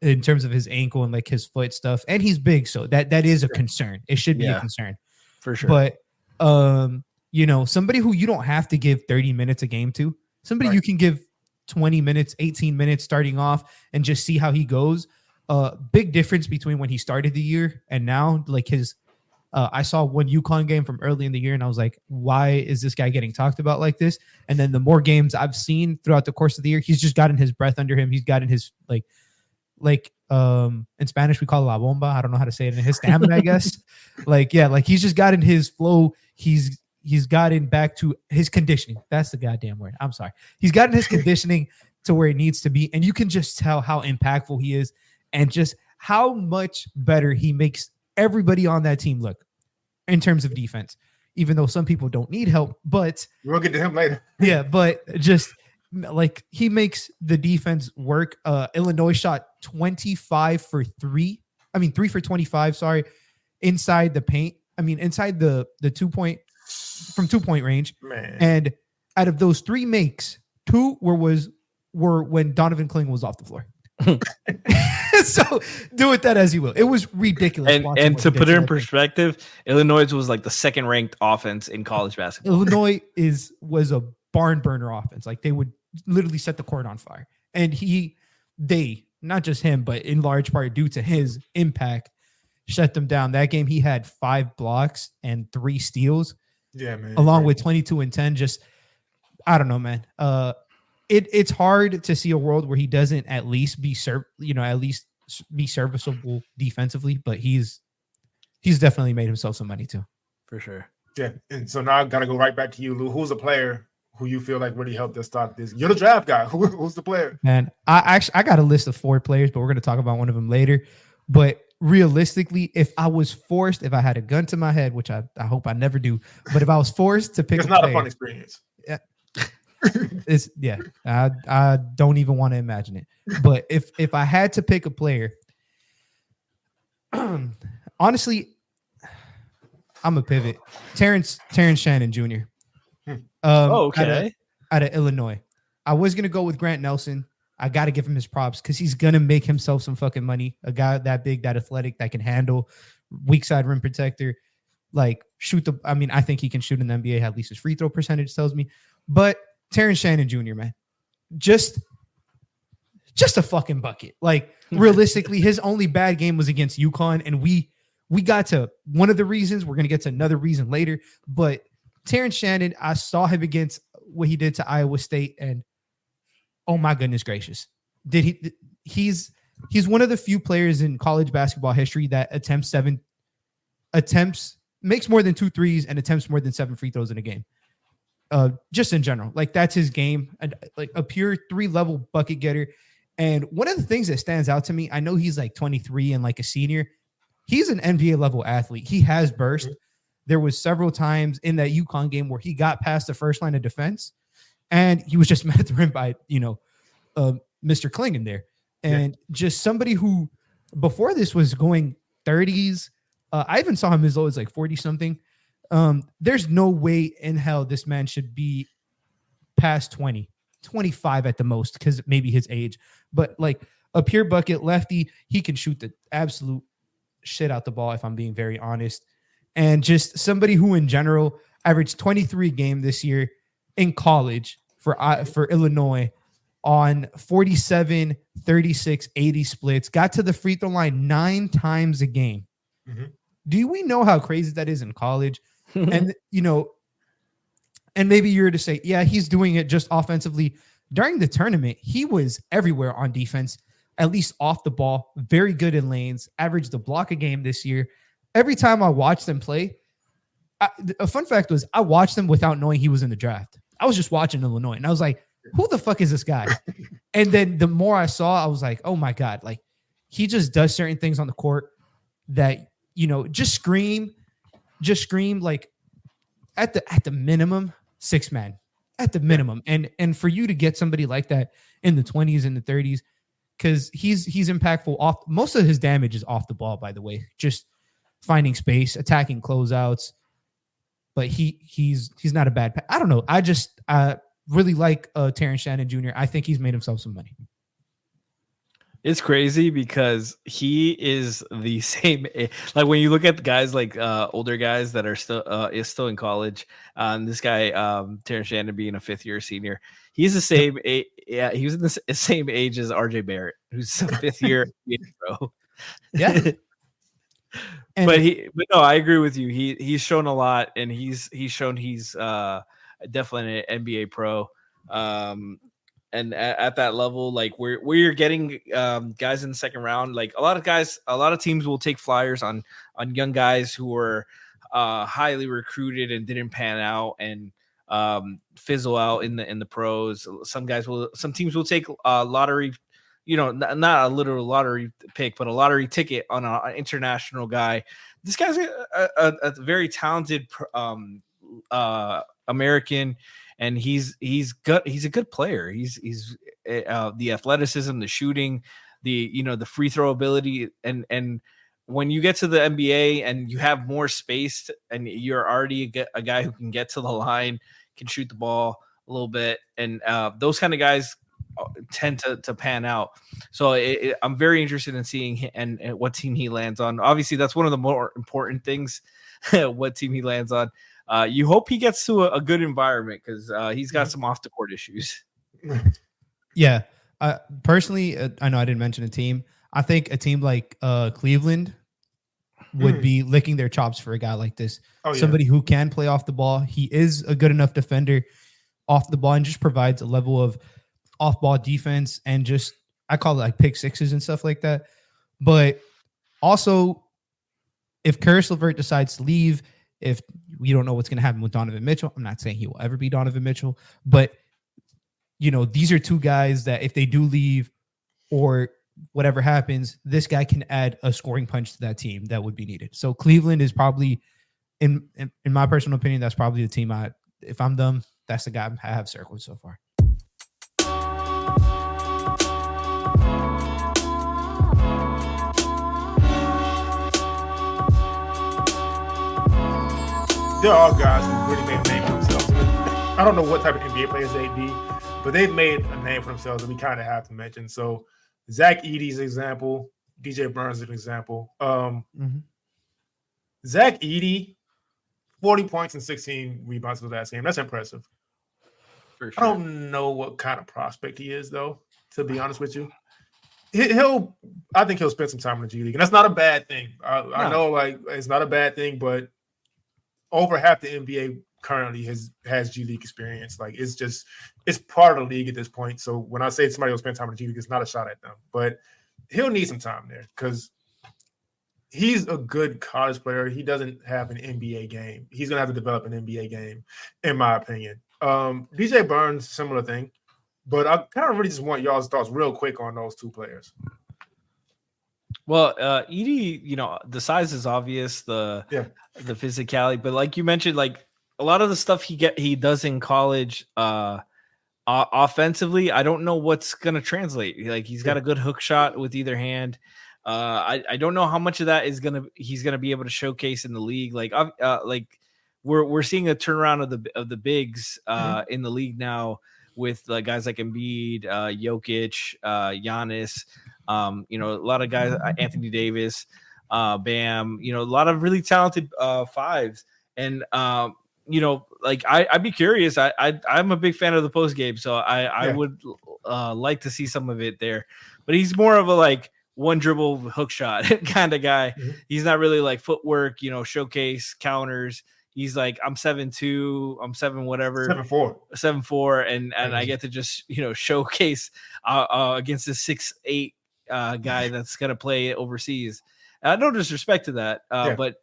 S3: in terms of his ankle and like his foot stuff, and he's big, so that is a concern. It should be a concern
S2: for sure.
S3: But somebody who you don't have to give 30 minutes a game to, somebody you can give 20 minutes, 18 minutes starting off and just see how he goes. Big difference between when he started the year and now. Like I saw one UConn game from early in the year, and I was like, why is this guy getting talked about like this? And then the more games I've seen throughout the course of the year, he's just gotten his breath under him. He's gotten his in Spanish we call it la bomba. I don't know how to say it in his stamina, I guess. He's just gotten his flow. He's gotten back to his conditioning. That's the goddamn word. I'm sorry. He's gotten his conditioning to where it needs to be, and you can just tell how impactful he is and just how much better he makes everybody on that team look in terms of defense, even though some people don't need help. But
S1: we'll get to him later.
S3: Yeah, but just like he makes the defense work. Illinois shot 25 for 3. I mean 3 for 25, sorry, inside the paint. I mean inside the 2-point from 2-point range.
S1: Man.
S3: And out of those 3 makes, 2 were when Donovan Clingan was off the floor. So do with that as you will. It was ridiculous.
S2: And to put it in perspective, Illinois was like the second ranked offense in college basketball.
S3: Illinois was a barn burner offense. Like they would literally set the court on fire. And they, not just him, but in large part due to his impact, shut them down. That game, he had 5 blocks and 3 steals.
S1: Yeah, man.
S3: Along with 22 and 10. Just, I don't know, man. It's hard to see a world where he doesn't at least be serviceable defensively, but he's definitely made himself some money too.
S2: For sure.
S1: Yeah. And so now I got to go right back to you, Lou. Who's a player who you feel like really helped us start this? You're the draft guy. Who's the player?
S3: Man, I got a list of 4 players, but we're going to talk about one of them later. But realistically, if I had a gun to my head, which I hope I never do, but if I was forced to pick
S1: it's not a fun experience.
S3: Yeah. I don't even want to imagine it. But if I had to pick a player, honestly, I'm a pivot. Terrence Shannon Jr.
S2: Okay.
S3: Out of Illinois. I was gonna go with Grant Nelson. I got to give him his props because he's gonna make himself some fucking money. A guy that big, that athletic, that can handle weak side rim protector, like shoot the. I mean, I think he can shoot in the NBA. At least his free throw percentage tells me. But Terrence Shannon Jr., man, just a fucking bucket. Like realistically, his only bad game was against UConn, and we got to one of the reasons. We're gonna get to another reason later, but Terrence Shannon, I saw him against what he did to Iowa State, and oh my goodness gracious, he's one of the few players in college basketball history that makes more than 2 threes and attempts more than 7 free throws in a game. Just in general, like that's his game, and like a pure 3-level bucket getter. And one of the things that stands out to me, I know he's like 23 and like a senior. He's an NBA level athlete. He has burst. There was several times in that UConn game where he got past the first line of defense, and he was just met at the rim by Mr. Klingan there, and just somebody who before this was going 30s. I even saw him as low as like 40 something. There's no way in hell this man should be past 20, 25 at the most, because maybe his age, but like a pure bucket lefty, he can shoot the absolute shit out the ball, if I'm being very honest. And just somebody who in general averaged 23 a game this year in college for Illinois on 47, 36, 80 splits, got to the free throw line 9 times a game. Mm-hmm. Do we know how crazy that is in college? And, and maybe you're to say, yeah, he's doing it just offensively. During the tournament, he was everywhere on defense, at least off the ball, very good in lanes, averaged a block a game this year. Every time I watched them play, a fun fact was I watched them without knowing he was in the draft. I was just watching Illinois, and I was like, who the fuck is this guy? And then the more I saw, I was like, oh my God, like he just does certain things on the court that, just scream like at the minimum 6-man at the minimum. And for you to get somebody like that in the 20s and the 30s, because he's impactful off. Most of his damage is off the ball, by the way, just finding space, attacking closeouts. But he's not a bad. I don't know. I really like Terrence Shannon Jr. I think he's made himself some money.
S2: It's crazy because he is the same. Like when you look at the guys like older guys that are still in college, this guy Terrence Shannon being a 5th-year senior, he's the same. Yeah, he was in the same age as RJ Barrett, who's a 5th-year pro. Yeah. But no, I agree with you. He's shown a lot, and he's shown he's definitely an NBA pro. And at that level, like where you're getting guys in the second round, like a lot of teams will take flyers on young guys who were highly recruited and didn't pan out and fizzle out in the pros. Some teams will take a lottery, not a literal lottery pick, but a lottery ticket on an international guy. This guy's a very talented American. and he's good. He's a good player. He's the athleticism, the shooting, the free throw ability, and when you get to the NBA and you have more space and you're already a guy who can get to the line, can shoot the ball a little bit, and those kind of guys tend to pan out. So I'm very interested in seeing and what team he lands on. Obviously, that's one of the more important things, what team he lands on. You hope he gets to a good environment because he's got some off the court issues.
S3: Yeah. Personally, I know I didn't mention a team. I think a team like Cleveland would be licking their chops for a guy like this. Somebody who can play off the ball. He is a good enough defender off the ball and just provides a level of off-ball defense and just, I call it like pick sixes and stuff like that. But also, if Caris LeVert decides to leave, if we don't know what's going to happen with Donovan Mitchell, I'm not saying he will ever be Donovan Mitchell, but these are two guys that if they do leave or whatever happens, this guy can add a scoring punch to that team that would be needed. So Cleveland is probably, in my personal opinion, that's probably the team if I'm them, that's the guy I have circled so far.
S1: There are guys who really made a name for themselves. I don't know what type of NBA players they'd be, but they've made a name for themselves that we kind of have to mention. So Zach Edey's an example, DJ Burns is an example. Zach Edey, 40 points and 16 rebounds for the last game. That's impressive.
S2: For sure.
S1: I don't know what kind of prospect he is, though, to be honest with you. I think he'll spend some time in the G League, and that's not a bad thing. I know, like, it's not a bad thing, but over half the NBA currently has G League experience. Like, it's part of the league at this point. So when I say somebody will spend time in the G League, it's not a shot at them, but he'll need some time there because he's a good college player. He doesn't have an NBA game. He's going to have to develop an NBA game, in my opinion. DJ Burns, similar thing, but I kind of really just want y'all's thoughts real quick on those two players.
S2: Well, Edey, the size is obvious, the physicality, but like you mentioned, like a lot of the stuff he does in college, offensively, I don't know what's going to translate. Like he's got a good hook shot with either hand. I don't know how much of that he's gonna be able to showcase in the league. Like we're seeing a turnaround of the bigs in the league now with guys like Embiid, Jokic, Giannis. A lot of guys, Anthony Davis, Bam. A lot of really talented fives, and I'd be curious. I'm a big fan of the post game, so I would like to see some of it there. But he's more of a one dribble hook shot kind of guy. He's not really like footwork, showcase counters. He's like, I'm 7'2", I'm 7 whatever, 7'4", and I get to just showcase against this 6'8" guy that's gonna play overseas. No disrespect to that, but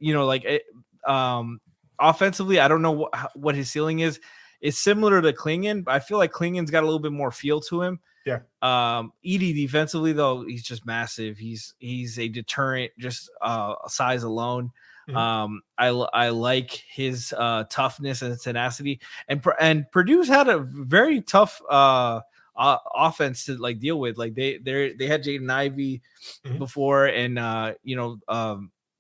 S2: offensively, I don't know what his ceiling is. It's similar to Klingan, but I feel like Klingan's got a little bit more feel to him.
S1: Yeah.
S2: Edey defensively though, he's just massive. He's a deterrent, just size alone. I like his toughness and tenacity, and Purdue's had a very tough offense to deal with. Like they had Jaden Ivey before, and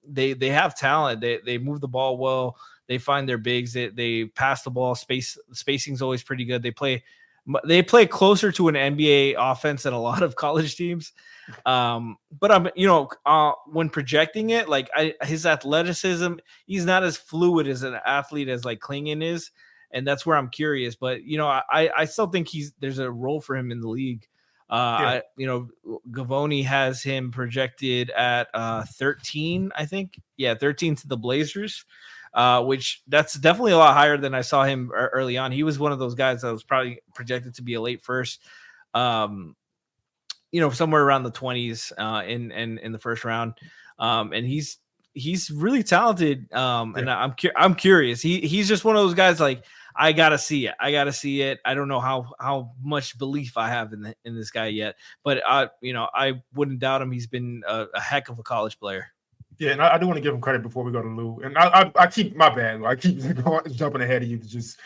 S2: they have talent. They move the ball well. They find their bigs. They pass the ball. Spacing's always pretty good. They play closer to an NBA offense than a lot of college teams. But when projecting it, his athleticism, he's not as fluid as an athlete as Klingan is. And that's where I'm curious, but I still think there's a role for him in the league. Gavoni has him projected at 13, I think. Yeah. 13 to the Blazers. Which that's definitely a lot higher than I saw him early on. He was one of those guys that was probably projected to be a late first, somewhere around the 20s in the first round. And he's really talented. And I'm curious. He's just one of those guys I gotta see it. I don't know how much belief I have in this guy yet, but I wouldn't doubt him. He's been a heck of a college player.
S1: Yeah, and I do want to give him credit before we go to Lou. And I keep my bad. I keep jumping ahead of you to just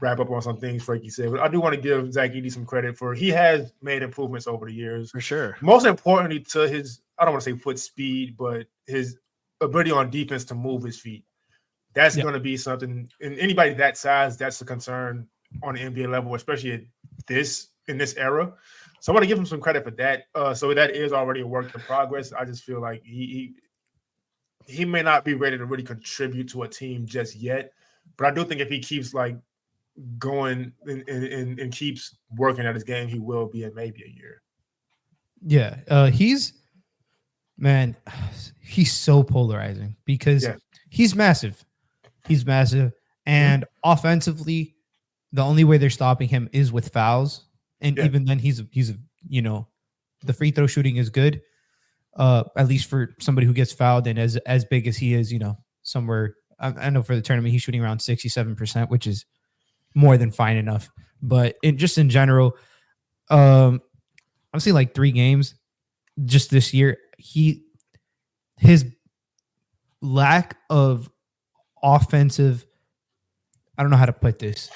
S1: wrap up on some things Frankie said, but I do want to give Zach Edey some credit for he has made improvements over the years.
S2: For sure.
S1: Most importantly to his, I don't want to say foot speed, but his ability on defense to move his feet. That's going to be something, and anybody that size, that's a concern on the NBA level, especially in this era. So I want to give him some credit for that. So that is already a work in progress. I just feel like he may not be ready to really contribute to a team just yet, but I do think if he keeps like going and keeps working at his game, he will be in maybe a year.
S3: Yeah, he's so polarizing because he's massive. He's massive, and offensively, the only way they're stopping him is with fouls, and even then, he's the free throw shooting is good, at least for somebody who gets fouled, and as big as he is, somewhere. I know for the tournament he's shooting around 67%, which is more than fine enough. But just in general, I'm seeing like 3 games just this year. His lack of offensive, I don't know how to put this.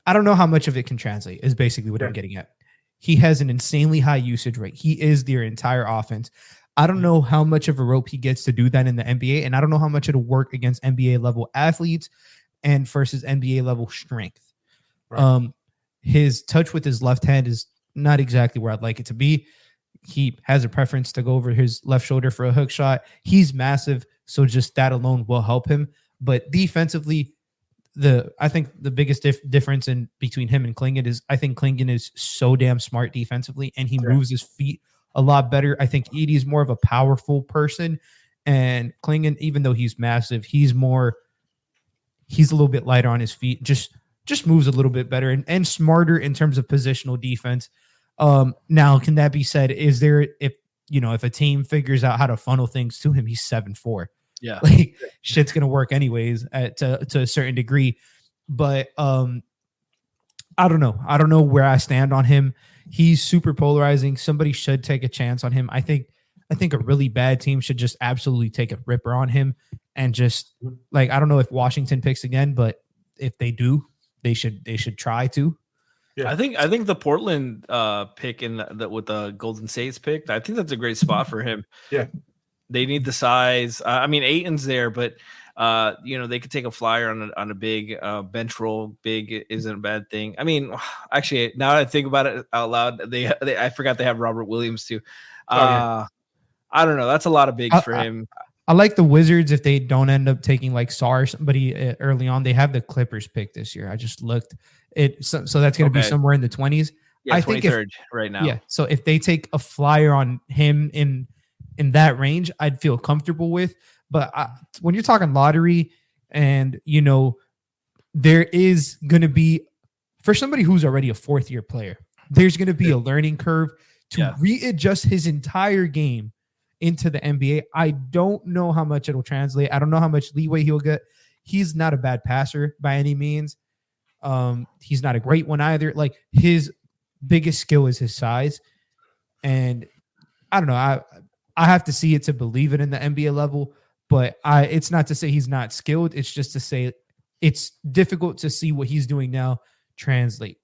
S3: I don't know how much of it can translate is basically what I'm getting at. He has an insanely high usage rate. He is their entire offense. I don't know how much of a rope he gets to do that in the NBA, and I don't know how much it'll work against NBA level athletes and versus NBA level strength. Right. His touch with his left hand is not exactly where I'd like it to be. He has a preference to go over his left shoulder for a hook shot. He's massive, so just that alone will help him. But defensively, I think the biggest difference between him and Clingan is I think Clingan is so damn smart defensively, and he moves his feet a lot better. I think Edey is more of a powerful person, and Clingan, even though he's massive, he's a little bit lighter on his feet, just moves a little bit better and smarter in terms of positional defense. Now, can that be said? Is there, if a team figures out how to funnel things to him, he's 7'4".
S2: Yeah,
S3: like shit's gonna work anyways to a certain degree. But I don't know. I don't know where I stand on him. He's super polarizing. Somebody should take a chance on him. I think a really bad team should just absolutely take a ripper on him and just like, I don't know if Washington picks again, but if they do, they should try to.
S2: Yeah. I think the Portland pick with the Golden State's pick, I think that's a great spot for him.
S1: Yeah.
S2: They need the size. I mean, Ayton's there, but they could take a flyer on a big bench roll. Big isn't a bad thing. I mean, actually, now that I think about it out loud, I forgot they have Robert Williams too. I don't know. That's a lot of bigs for him.
S3: I like the Wizards if they don't end up taking like Sar or somebody early on. They have the Clippers pick this year. I just looked it, so that's going to be somewhere in the 20s.
S2: Yeah,
S3: I
S2: 23rd
S3: think
S2: right now.
S3: Yeah, so if they take a flyer on him in that range, I'd feel comfortable with. But when you're talking lottery, and there is going to be, for somebody who's already a 4th-year player, there's going to be a learning curve to readjust his entire game into the NBA. I don't know how much it'll translate. I don't know how much leeway he'll get. He's not a bad passer by any means. He's not a great one either. Like, his biggest skill is his size. And I don't know. I have to see it to believe it in the NBA level, but it's not to say he's not skilled. It's just to say it's difficult to see what he's doing now translate.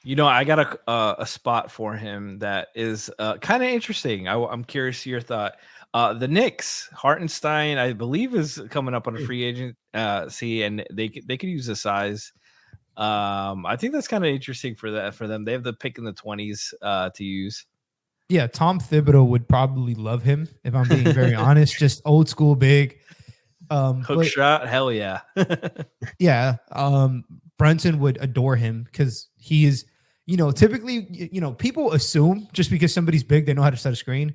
S2: I got a spot for him that is kind of interesting. I'm curious to your thought. The Knicks, Hartenstein, I believe, is coming up on a free agent. And they could use the size. I think that's kind of interesting for them. They have the pick in the 20s to use.
S3: Yeah, Tom Thibodeau would probably love him, if I'm being very honest. Just old school big.
S2: Hook shot, hell yeah.
S3: Yeah. Brunson would adore him because he is, typically, people assume just because somebody's big, they know how to set a screen.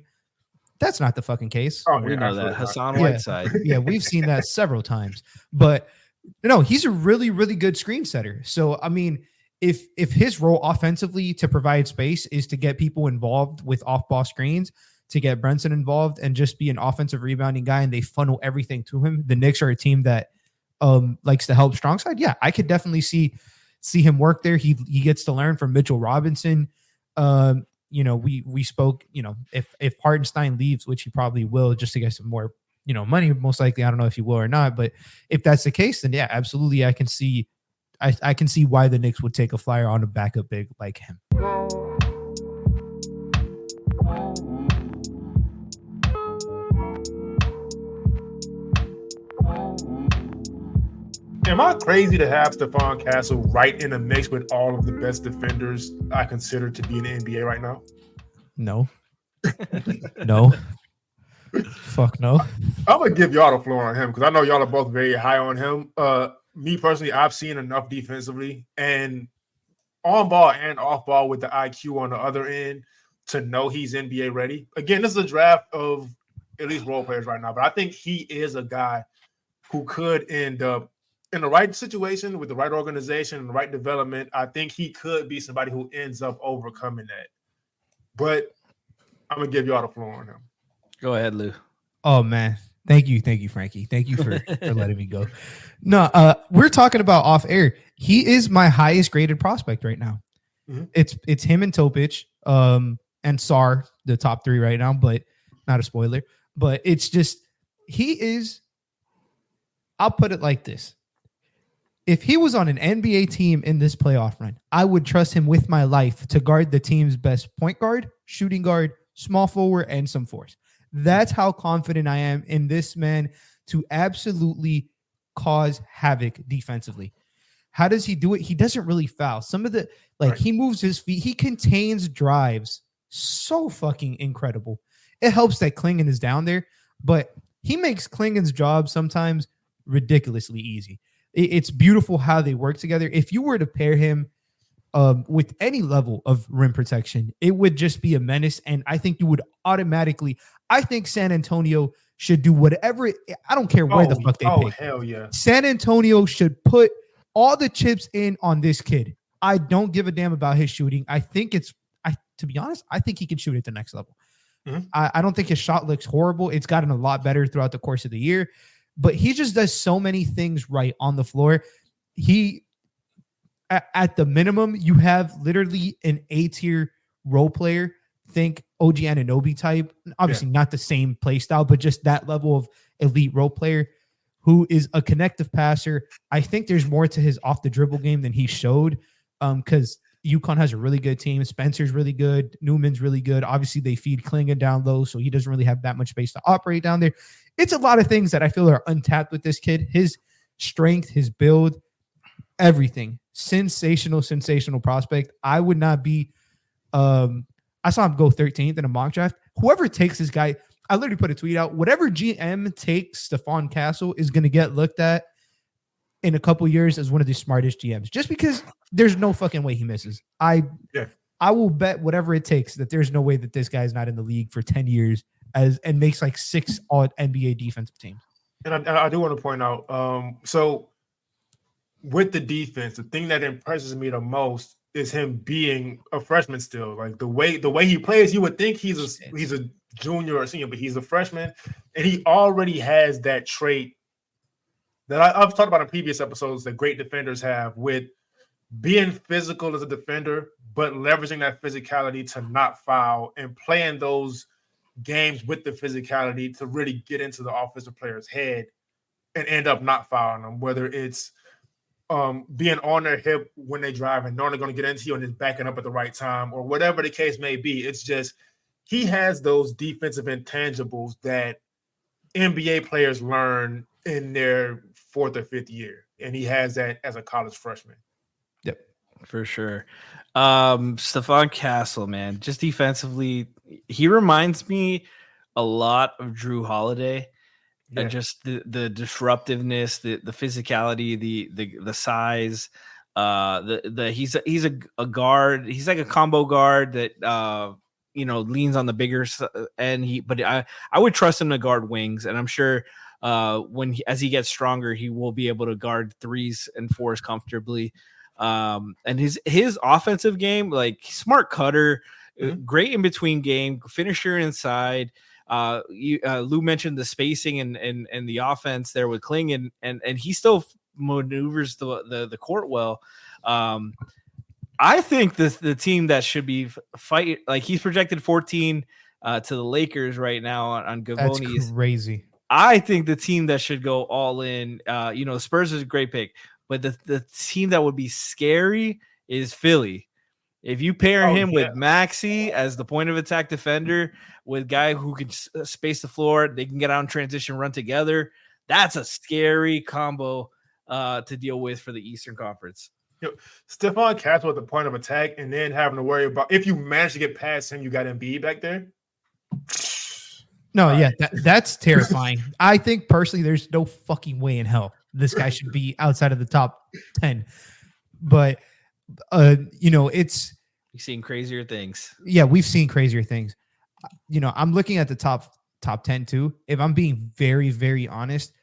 S3: That's not the fucking case.
S2: Oh, we know that. Hassan Whiteside.
S3: Yeah, we've seen that several times. But no, he's a really, really good screen setter. So, I mean, if his role offensively to provide space is to get people involved with off-ball screens, to get Brunson involved and just be an offensive rebounding guy, and they funnel everything to him, the Knicks are a team that likes to help strong side. Yeah, I could definitely see him work there. He gets to learn from Mitchell Robinson. We spoke, if Hartenstein leaves, which he probably will, just to get some more, money, most likely. I don't know if he will or not, but if that's the case, then yeah, absolutely. I can see I can see why the Knicks would take a flyer on a backup big like him.
S1: Am I crazy to have Stephon Castle right in the mix with all of the best defenders I consider to be in the NBA right now?
S3: No. No. Fuck no.
S1: I'm gonna give y'all the floor on him because I know y'all are both very high on him. Me personally, I've seen enough defensively and on ball and off ball with the IQ on the other end to know he's NBA ready. Again, this is a draft of at least role players right now, but I think he is a guy who could end up in the right situation with the right organization and the right development. I think he could be somebody who ends up overcoming that. But I'm gonna give y'all the floor on him.
S2: Go ahead, Lou.
S3: Oh man. Thank you, Frankie. Thank you for letting me go. No, we're talking about off air. He is my highest graded prospect right now. Mm-hmm. It's him and Topic, and Sar, the top three right now, but not a spoiler. But it's just he is. I'll put it like this. If he was on an NBA team in this playoff run, I would trust him with my life to guard the team's best point guard, shooting guard, small forward, and some force. That's how confident I am in this man to absolutely cause havoc defensively. How does he do it? He doesn't really foul. Some of the, he moves his feet. He contains drives. So fucking incredible. It helps that Klingan is down there, but he makes Klingan's job sometimes ridiculously easy. It's beautiful how they work together. If you were to pair him with any level of rim protection, it would just be a menace. And I think you would automatically, I think San Antonio should do whatever. I don't care where the fuck they pick.
S1: Hell yeah.
S3: San Antonio should put all the chips in on this kid. I don't give a damn about his shooting. I think to be honest, I think he can shoot at the next level. Mm-hmm. I don't think his shot looks horrible. It's gotten a lot better throughout the course of the year, but he just does so many things right on the floor. At the minimum, you have literally an A-tier role player. Think OG Anunoby type. Obviously not the same play style, but just that level of elite role player who is a connective passer. I think there's more to his off the dribble game than he showed because UConn has a really good team. Spencer's really good. Newman's really good. Obviously, they feed Klingan down low, so he doesn't really have that much space to operate down there. It's a lot of things that I feel are untapped with this kid. His strength, his build, everything. Sensational prospect. I would not be I saw him go 13th in a mock draft. Whoever takes this guy, I literally put a tweet out. Whatever GM takes Stephon Castle is going to get looked at in a couple years as one of the smartest GMs, just because there's no fucking way he misses. I will bet whatever it takes that there's no way that this guy is not in the league for 10 years and makes like 6 all NBA defensive teams.
S1: And I do want to point out, so with the defense, the thing that impresses me the most is him being a freshman still. Like the way he plays, you would think he's a junior or senior, but he's a freshman, and he already has that trait that I've talked about in previous episodes that great defenders have with being physical as a defender, but leveraging that physicality to not foul and playing those games with the physicality to really get into the offensive player's head and end up not fouling them, whether it's being on their hip when they drive and knowing they're going to get into you and just backing up at the right time or whatever the case may be. It's just he has those defensive intangibles that NBA players learn in their 4th or 5th year, and he has that as a college freshman.
S2: Yep, for sure. Stephon Castle, man, just defensively, he reminds me a lot of Drew Holiday. Yeah. And just the disruptiveness, the physicality, the size, he's a guard. He's like a combo guard that leans on the bigger end. But I would trust him to guard wings, and I'm sure as he gets stronger, he will be able to guard 3s and 4s comfortably. And his offensive game, like smart cutter, great in between game, finisher inside. Lou mentioned the spacing and the offense there with Klingan, and he still maneuvers the court well. I think the team that should be fighting, like he's projected 14 to the Lakers right now on Gavoni.
S3: That's crazy.
S2: I think the team that should go all in, Spurs is a great pick, But the team that would be scary is Philly. If you pair him with Maxey as the point of attack defender, with a guy who can space the floor, they can get out in transition, run together. That's a scary combo to deal with for the Eastern Conference.
S1: Stephon Castle at the point of attack, and then having to worry about if you manage to get past him, you got Embiid back there.
S3: No, yeah, that's terrifying. I think personally, there's no fucking way in hell this guy should be outside of the top 10. But it's
S2: we've seen crazier things.
S3: Yeah, we've seen crazier things. I'm looking at the top 10 too. If I'm being very, very honest,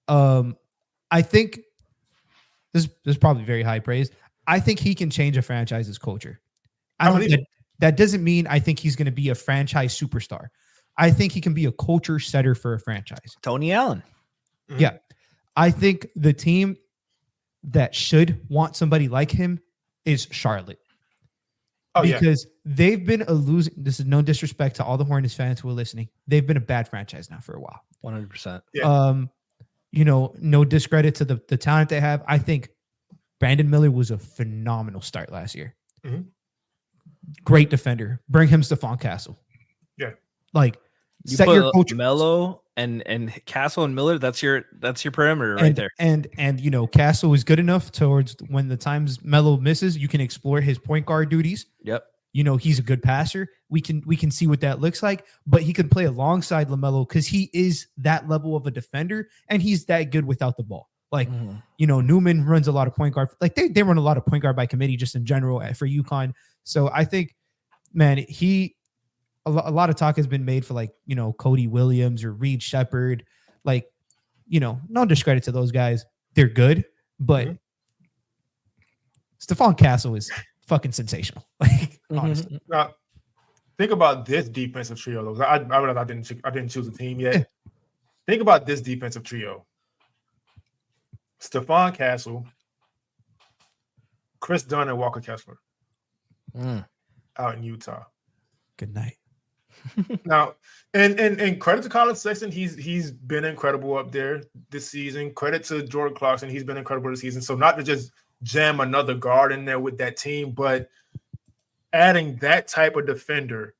S3: I think this is probably very high praise. I think he can change a franchise's culture. That doesn't mean I think he's going to be a franchise superstar. I think he can be a culture setter for a franchise.
S2: Tony Allen.
S3: Mm-hmm. Yeah. I think the team that should want somebody like him is Charlotte. Because they've been a losing. This is no disrespect to all the Hornets fans who are listening. They've been a bad franchise now for a while.
S2: 100%.
S1: Yeah.
S3: No discredit to the talent they have. I think Brandon Miller was a phenomenal start last year.
S1: Mm-hmm.
S3: Great defender. Bring him Stephon Castle.
S1: Yeah.
S3: Like
S2: you
S3: set
S2: put
S3: your culture.
S2: Melo and Castle and Miller. That's your perimeter right there.
S3: And Castle is good enough towards when the times Melo misses, you can explore his point guard duties.
S2: Yep.
S3: He's a good passer. We can see what that looks like, but he can play alongside LaMelo because he is that level of a defender, and he's that good without the ball. Like, Newman runs a lot of point guard. Like they run a lot of point guard by committee just in general for UConn. So I think, man, a lot of talk has been made for Cody Williams or Reed Shepherd. Like, no discredit to those guys. They're good, but Stephon Castle is fucking sensational. Like, honestly.
S1: Now, think about this defensive trio. Though I realize I didn't choose a team yet. Think about this defensive trio: Stephon Castle, Chris Dunn, and Walker Kessler out in Utah.
S3: Good night.
S1: Now, and credit to Colin Sexton, he's been incredible up there this season. Credit to Jordan Clarkson, he's been incredible this season. So not to just jam another guard in there with that team, but adding that type of defender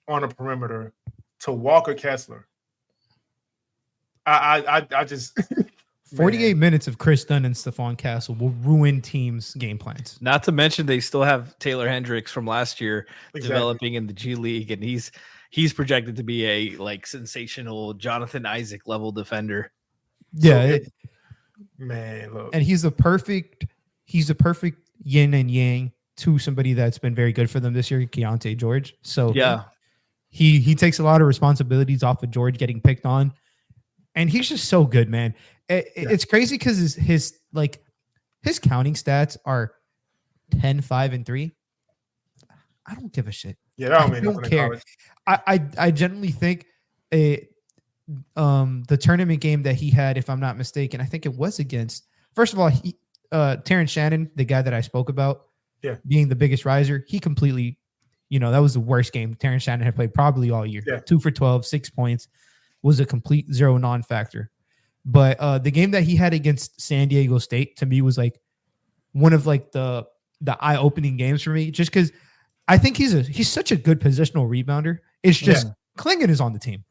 S1: on a perimeter to Walker Kessler. I just
S3: 48 minutes of Chris Dunn and Stephon Castle will ruin teams' game plans.
S2: Not to mention they still have Taylor Hendricks from last year developing in the G League, and he's projected to be a sensational Jonathan Isaac level defender.
S3: Yeah,
S1: man, look.
S3: And he's a perfect yin and yang to somebody that's been very good for them this year, Keontae George. So
S2: yeah,
S3: he takes a lot of responsibilities off of George getting picked on, and he's just so good, man. It's crazy because his counting stats are 10, 5, and 3. I don't give a shit.
S1: Yeah, I
S3: don't care. I generally think the tournament game that he had, if I'm not mistaken, I think it was against. First of all, Terrence Shannon, the guy that I spoke about, being the biggest riser, he completely, that was the worst game Terrence Shannon had played probably all year. 2 for 12, 6 points, was a complete zero non-factor. But the game that he had against San Diego State to me was one of the eye-opening games for me, just because I think he's such a good positional rebounder. It's just Klingan is on the team.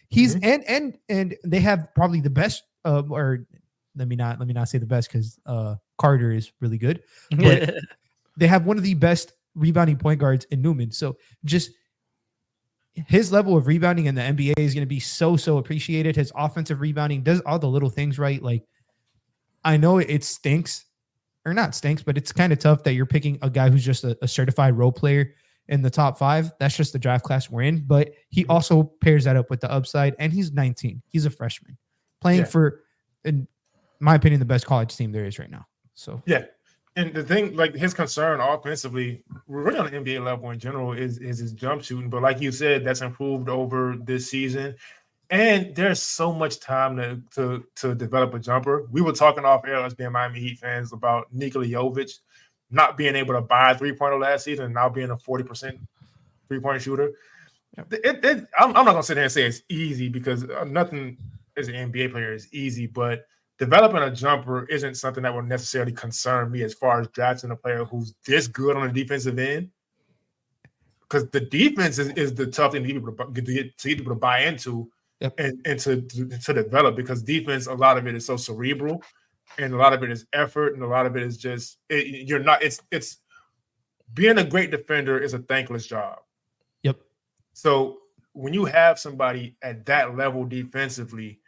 S3: He's and they have probably the best or let me not say the best because Carter is really good. But they have one of the best rebounding point guards in Newman. So just his level of rebounding in the NBA is going to be so appreciated. His offensive rebounding does all the little things right. I know it stinks, or not stinks, but it's kind of tough that you're picking a guy who's just a certified role player in the top 5. That's just the draft class we're in. But he also pairs that up with the upside, and he's 19. He's a freshman playing for, in my opinion, the best college team there is right now. So
S1: yeah. And the thing, his concern offensively, really on the NBA level in general, is his jump shooting. But like you said, that's improved over this season. And there's so much time to develop a jumper. We were talking off air as being Miami Heat fans about Nikola Jovic not being able to buy a three-pointer last season and now being a 40% three-point shooter. I'm not going to sit here and say it's easy because nothing as an NBA player is easy, but developing a jumper isn't something that would necessarily concern me as far as drafting a player who's this good on the defensive end. Because the defense is the tough thing to get people to buy into.
S3: Yep.
S1: And to develop, because defense, a lot of it is so cerebral, and a lot of it is effort, and a lot of it is just it's being a great defender is a thankless job.
S3: Yep.
S1: So when you have somebody at that level defensively,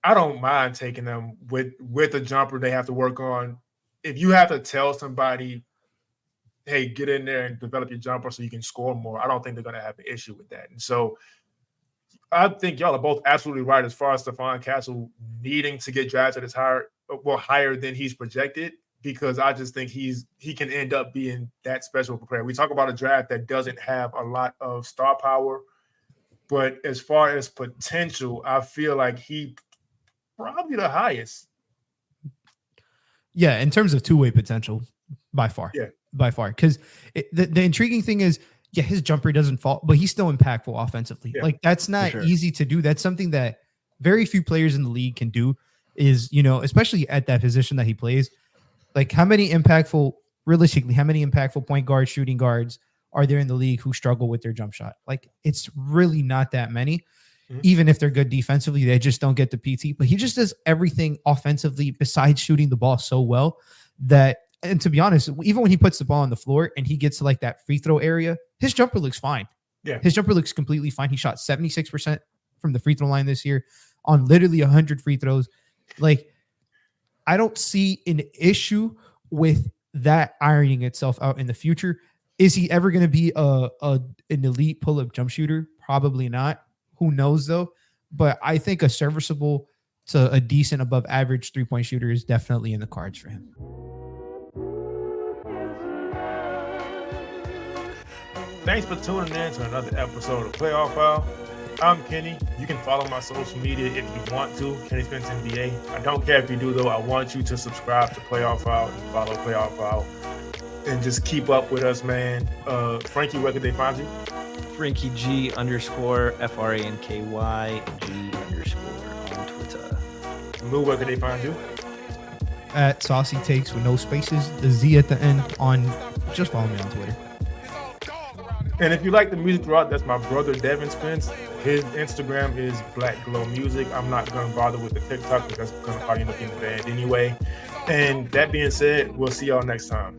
S1: I don't mind taking them with a jumper they have to work on. If you have to tell somebody, hey, get in there and develop your jumper so you can score more, I don't think they're going to have an issue with that. And so I think y'all are both absolutely right as far as Stephon Castle needing to get drafted as higher than he's projected, because I just think he can end up being that special player. We talk about a draft that doesn't have a lot of star power, but as far as potential, I feel like he probably the highest.
S3: Yeah, in terms of two-way potential, by far.
S1: Yeah.
S3: By far. Because the intriguing thing is, yeah, his jumper doesn't fall, but he's still impactful offensively.
S1: Yeah,
S3: like, that's not easy to do. That's something that very few players in the league can do, is, especially at that position that he plays. Like, realistically, how many impactful point guards, shooting guards are there in the league who struggle with their jump shot? Like, it's really not that many. Mm-hmm. Even if they're good defensively, they just don't get the PT. But he just does everything offensively besides shooting the ball so well that, and to be honest, even when he puts the ball on the floor and he gets to like that free throw area, his jumper looks fine.
S1: Yeah.
S3: His jumper looks completely fine. He shot 76% from the free throw line this year on literally 100 free throws. Like, I don't see an issue with that ironing itself out in the future. Is he ever going to be an elite pull-up jump shooter? Probably not. Who knows though? But I think a serviceable to a decent above average 3-point shooter is definitely in the cards for him.
S1: Thanks for tuning in to another episode of Playoff File. I'm Kenny. You can follow my social media if you want to, KennySpenceNBA. I don't care if you do, though. I want you to subscribe to Playoff File and follow Playoff File and just keep up with us, man. Frankie, where can they find you?
S2: Frankie G _ FRANKY G _ on Twitter.
S1: Lou, where can they find you?
S3: At Saucy Takes with no spaces, the Z at the end just follow me on Twitter.
S1: And if you like the music throughout, that's my brother Devin Spence. His Instagram is Black Glow Music. I'm not going to bother with the TikTok because that's going to probably end up getting banned anyway. And that being said, we'll see y'all next time.